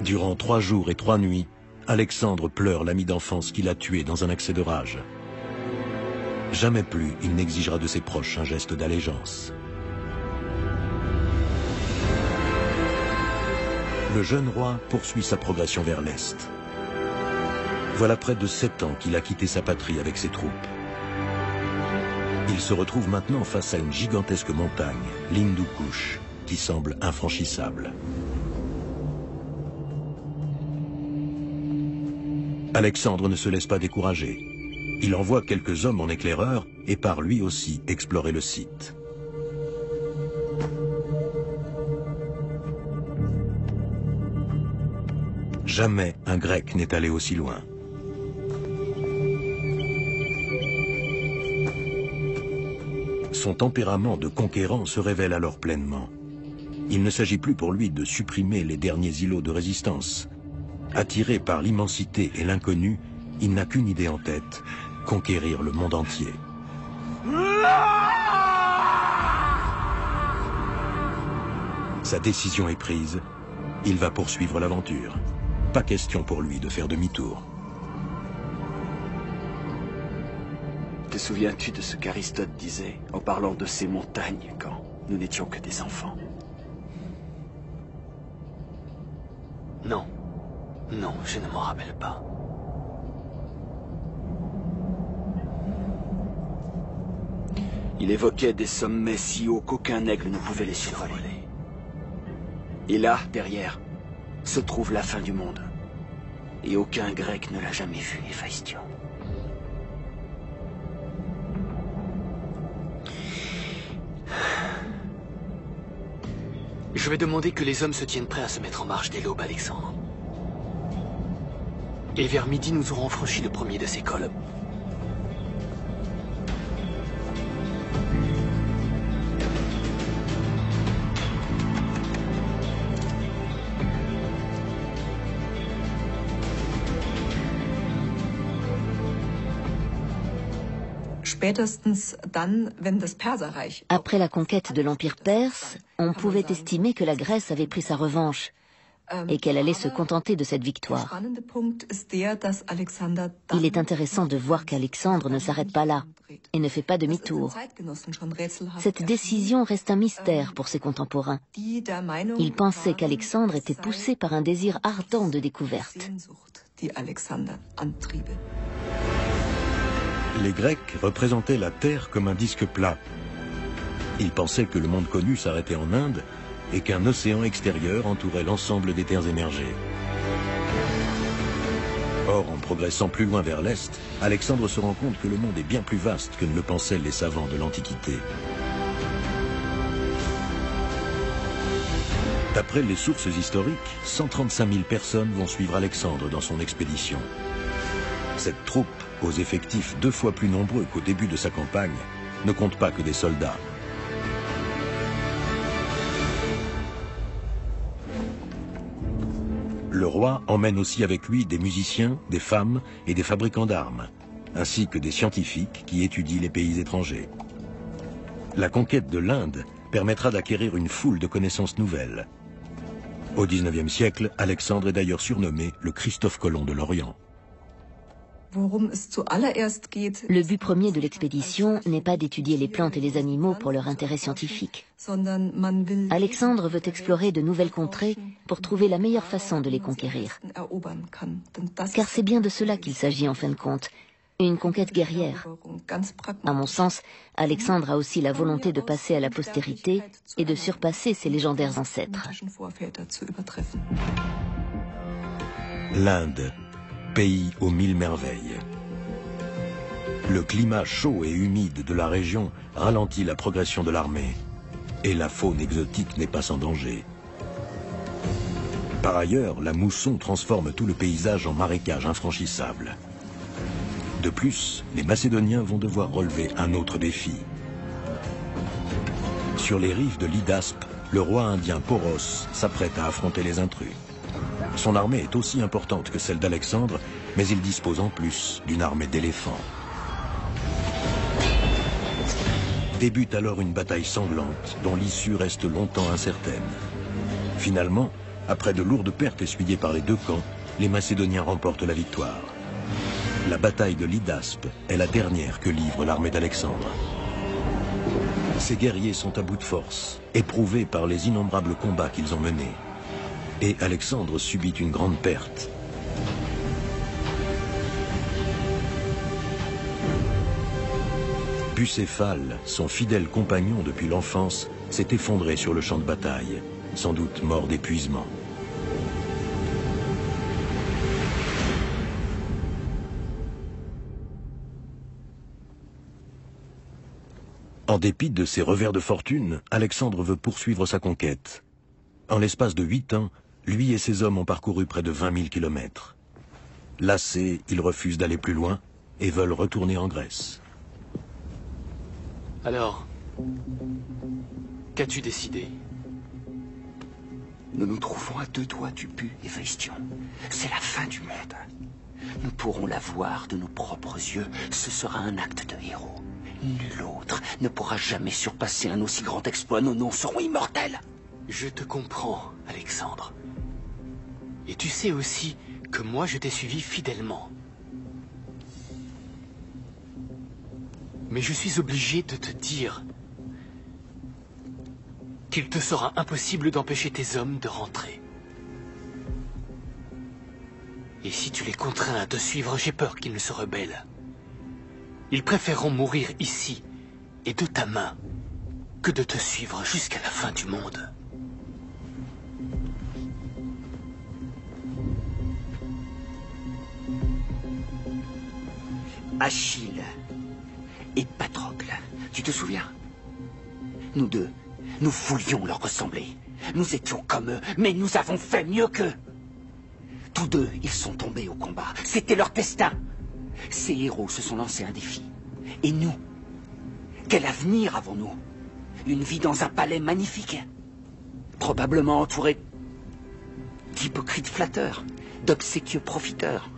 Durant 3 jours et 3 nuits, Alexandre pleure l'ami d'enfance qu'il a tué dans un accès de rage. Jamais plus il n'exigera de ses proches un geste d'allégeance. Le jeune roi poursuit sa progression vers l'Est. Voilà près de 7 ans qu'il a quitté sa patrie avec ses troupes. Il se retrouve maintenant face à une gigantesque montagne, l'Hindu Kush, qui semble infranchissable. Alexandre ne se laisse pas décourager. Il envoie quelques hommes en éclaireur et part lui aussi explorer le site. Jamais un Grec n'est allé aussi loin. Son tempérament de conquérant se révèle alors pleinement. Il ne s'agit plus pour lui de supprimer les derniers îlots de résistance. Attiré par l'immensité et l'inconnu, il n'a qu'une idée en tête, conquérir le monde entier. Sa décision est prise, il va poursuivre l'aventure. Pas question pour lui de faire demi-tour. Te souviens-tu de ce qu'Aristote disait en parlant de ces montagnes quand nous n'étions que des enfants? Non. Non, je ne m'en rappelle pas. Il évoquait des sommets si hauts qu'aucun aigle ne pouvait les survoler. Et là, derrière, se trouve la fin du monde. Et aucun Grec ne l'a jamais vu, Héphaïstion. Je vais demander que les hommes se tiennent prêts à se mettre en marche dès l'aube, Alexandre. Et vers midi, nous aurons franchi le premier de ces cols. Après la conquête de l'Empire perse, on pouvait estimer que la Grèce avait pris sa revanche et qu'elle allait se contenter de cette victoire. Il est intéressant de voir qu'Alexandre ne s'arrête pas là et ne fait pas demi-tour. Cette décision reste un mystère pour ses contemporains. Ils pensaient qu'Alexandre était poussé par un désir ardent de découverte. Les Grecs représentaient la Terre comme un disque plat. Ils pensaient que le monde connu s'arrêtait en Inde et qu'un océan extérieur entourait l'ensemble des terres émergées. Or, en progressant plus loin vers l'Est, Alexandre se rend compte que le monde est bien plus vaste que ne le pensaient les savants de l'Antiquité. D'après les sources historiques, 135 000 personnes vont suivre Alexandre dans son expédition. Cette troupe, aux effectifs 2 fois plus nombreux qu'au début de sa campagne, ne compte pas que des soldats. Le roi emmène aussi avec lui des musiciens, des femmes et des fabricants d'armes, ainsi que des scientifiques qui étudient les pays étrangers. La conquête de l'Inde permettra d'acquérir une foule de connaissances nouvelles. Au XIXe siècle, Alexandre est d'ailleurs surnommé le Christophe Colomb de l'Orient. Le but premier de l'expédition n'est pas d'étudier les plantes et les animaux pour leur intérêt scientifique. Alexandre veut explorer de nouvelles contrées pour trouver la meilleure façon de les conquérir. Car c'est bien de cela qu'il s'agit en fin de compte, une conquête guerrière. À mon sens, Alexandre a aussi la volonté de passer à la postérité et de surpasser ses légendaires ancêtres. L'Inde, pays aux 1000 merveilles. Le climat chaud et humide de la région ralentit la progression de l'armée, et la faune exotique n'est pas sans danger. Par ailleurs, la mousson transforme tout le paysage en marécage infranchissable. De plus, les Macédoniens vont devoir relever un autre défi. Sur les rives de l'Hydaspe, le roi indien Poros s'apprête à affronter les intrus. Son armée est aussi importante que celle d'Alexandre, mais il dispose en plus d'une armée d'éléphants. Débute alors une bataille sanglante, dont l'issue reste longtemps incertaine. Finalement, après de lourdes pertes essuyées par les deux camps, les Macédoniens remportent la victoire. La bataille de l'Hydaspe est la dernière que livre l'armée d'Alexandre. Ces guerriers sont à bout de force, éprouvés par les innombrables combats qu'ils ont menés. Et Alexandre subit une grande perte. Bucéphale, son fidèle compagnon depuis l'enfance, s'est effondré sur le champ de bataille, sans doute mort d'épuisement. En dépit de ses revers de fortune, Alexandre veut poursuivre sa conquête. En l'espace de 8 ans, lui et ses hommes ont parcouru près de 20 000 kilomètres. Lassés, ils refusent d'aller plus loin et veulent retourner en Grèce. Alors, qu'as-tu décidé? Nous nous trouvons à 2 doigts du but, Héphaïstion. C'est la fin du monde. Nous pourrons la voir de nos propres yeux. Ce sera un acte de héros. Nul autre ne pourra jamais surpasser un aussi grand exploit. Nos noms seront immortels. Je te comprends, Alexandre. Et tu sais aussi que moi je t'ai suivi fidèlement. Mais je suis obligé de te dire qu'il te sera impossible d'empêcher tes hommes de rentrer. Et si tu les contrains à te suivre, j'ai peur qu'ils ne se rebellent. Ils préféreront mourir ici et de ta main que de te suivre jusqu'à la fin du monde. Achille et Patrocle, tu te souviens? Nous deux, nous voulions leur ressembler. Nous étions comme eux, mais nous avons fait mieux qu'eux. Tous deux, ils sont tombés au combat. C'était leur destin. Ces héros se sont lancés un défi. Et nous, quel avenir avons-nous? Une vie dans un palais magnifique, probablement entouré d'hypocrites flatteurs, d'obséquieux profiteurs,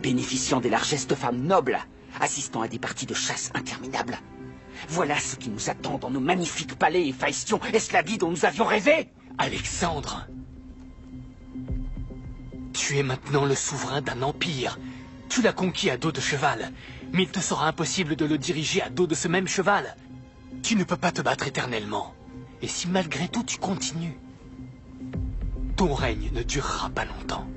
bénéficiant des largesses de femmes nobles, assistant à des parties de chasse interminables. Voilà ce qui nous attend dans nos magnifiques palais Héphaïstion. Est-ce la vie dont nous avions rêvé? Alexandre, tu es maintenant le souverain d'un empire. Tu l'as conquis à dos de cheval, mais il te sera impossible de le diriger à dos de ce même cheval. Tu ne peux pas te battre éternellement. Et si malgré tout tu continues, ton règne ne durera pas longtemps.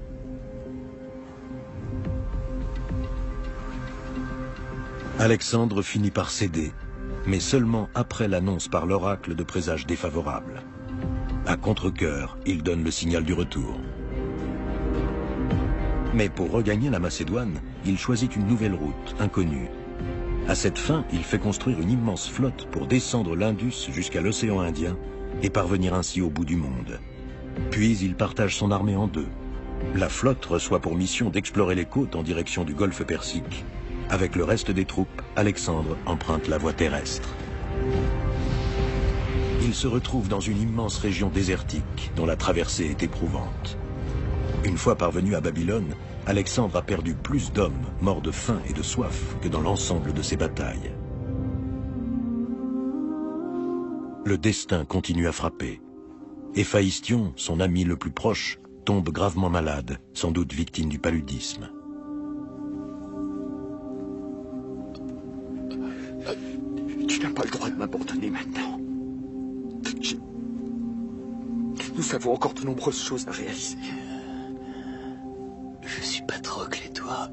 Alexandre finit par céder, mais seulement après l'annonce par l'oracle de présages défavorables. À contre-cœur, il donne le signal du retour. Mais pour regagner la Macédoine, il choisit une nouvelle route, inconnue. À cette fin, il fait construire une immense flotte pour descendre l'Indus jusqu'à l'océan Indien et parvenir ainsi au bout du monde. Puis il partage son armée en deux. La flotte reçoit pour mission d'explorer les côtes en direction du golfe Persique. Avec le reste des troupes, Alexandre emprunte la voie terrestre. Il se retrouve dans une immense région désertique dont la traversée est éprouvante. Une fois parvenu à Babylone, Alexandre a perdu plus d'hommes morts de faim et de soif que dans l'ensemble de ses batailles. Le destin continue à frapper. Héphaïstion, son ami le plus proche, tombe gravement malade, sans doute victime du paludisme. Tu n'as pas le droit de m'abandonner maintenant. Nous avons encore de nombreuses choses à réaliser. Je suis Patrocle et toi?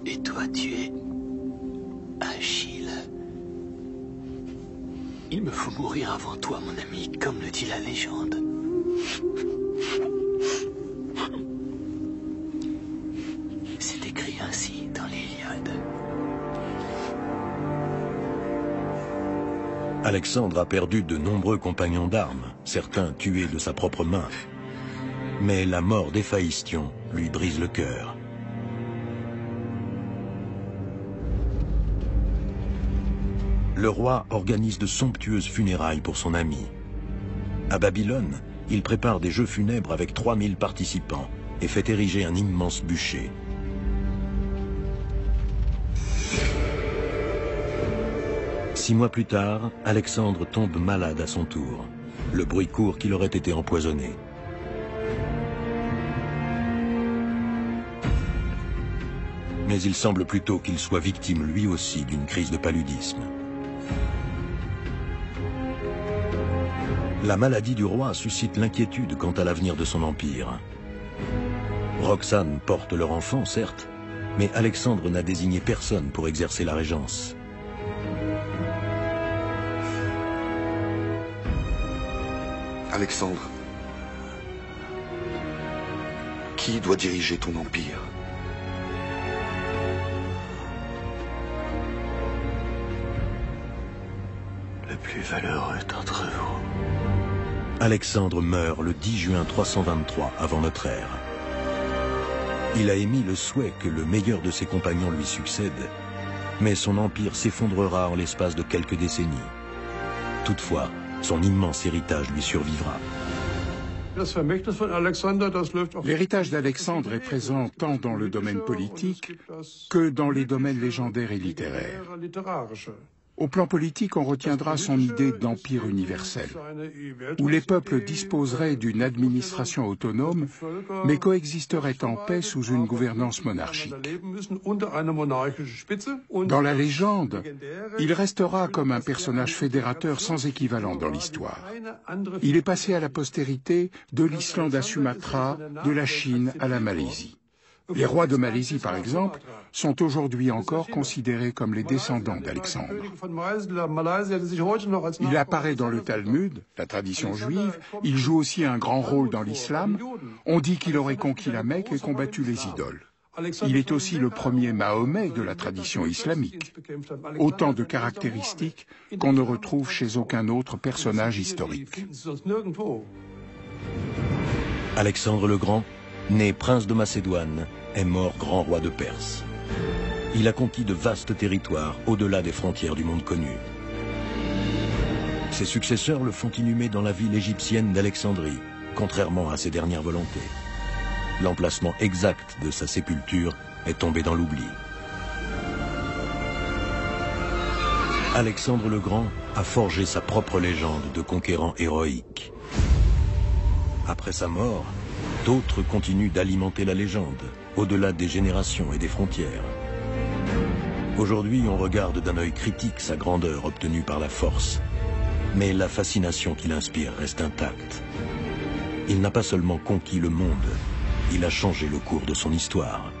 Et toi, tu es Achille. Il me faut mourir avant toi, mon ami, comme le dit la légende. C'est écrit ainsi dans l'Iliade. Alexandre a perdu de nombreux compagnons d'armes, certains tués de sa propre main. Mais la mort d'Héphaïstion lui brise le cœur. Le roi organise de somptueuses funérailles pour son ami. À Babylone, il prépare des jeux funèbres avec 3000 participants et fait ériger un immense bûcher. Six mois plus tard, Alexandre tombe malade à son tour. Le bruit court qu'il aurait été empoisonné. Mais il semble plutôt qu'il soit victime lui aussi d'une crise de paludisme. La maladie du roi suscite l'inquiétude quant à l'avenir de son empire. Roxane porte leur enfant, certes, mais Alexandre n'a désigné personne pour exercer la régence. Alexandre, qui doit diriger ton empire? Le plus valeureux d'entre vous. Alexandre meurt le 10 juin 323 avant notre ère. Il a émis le souhait que le meilleur de ses compagnons lui succède, mais son empire s'effondrera en l'espace de quelques décennies. Toutefois, son immense héritage lui survivra. L'héritage d'Alexandre est présent tant dans le domaine politique que dans les domaines légendaires et littéraires. Au plan politique, on retiendra son idée d'empire universel, où les peuples disposeraient d'une administration autonome, mais coexisteraient en paix sous une gouvernance monarchique. Dans la légende, il restera comme un personnage fédérateur sans équivalent dans l'histoire. Il est passé à la postérité de l'Islande à Sumatra, de la Chine à la Malaisie. Les rois de Malaisie, par exemple, sont aujourd'hui encore considérés comme les descendants d'Alexandre. Il apparaît dans le Talmud, la tradition juive, il joue aussi un grand rôle dans l'islam. On dit qu'il aurait conquis la Mecque et combattu les idoles. Il est aussi le premier Mahomet de la tradition islamique. Autant de caractéristiques qu'on ne retrouve chez aucun autre personnage historique. Alexandre le Grand, né prince de Macédoine, est mort grand roi de Perse. Il a conquis de vastes territoires au-delà des frontières du monde connu. Ses successeurs le font inhumer dans la ville égyptienne d'Alexandrie, contrairement à ses dernières volontés. L'emplacement exact de sa sépulture est tombé dans l'oubli. Alexandre le Grand a forgé sa propre légende de conquérant héroïque. Après sa mort, d'autres continuent d'alimenter la légende, au-delà des générations et des frontières. Aujourd'hui, on regarde d'un œil critique sa grandeur obtenue par la force, mais la fascination qu'il inspire reste intacte. Il n'a pas seulement conquis le monde, il a changé le cours de son histoire.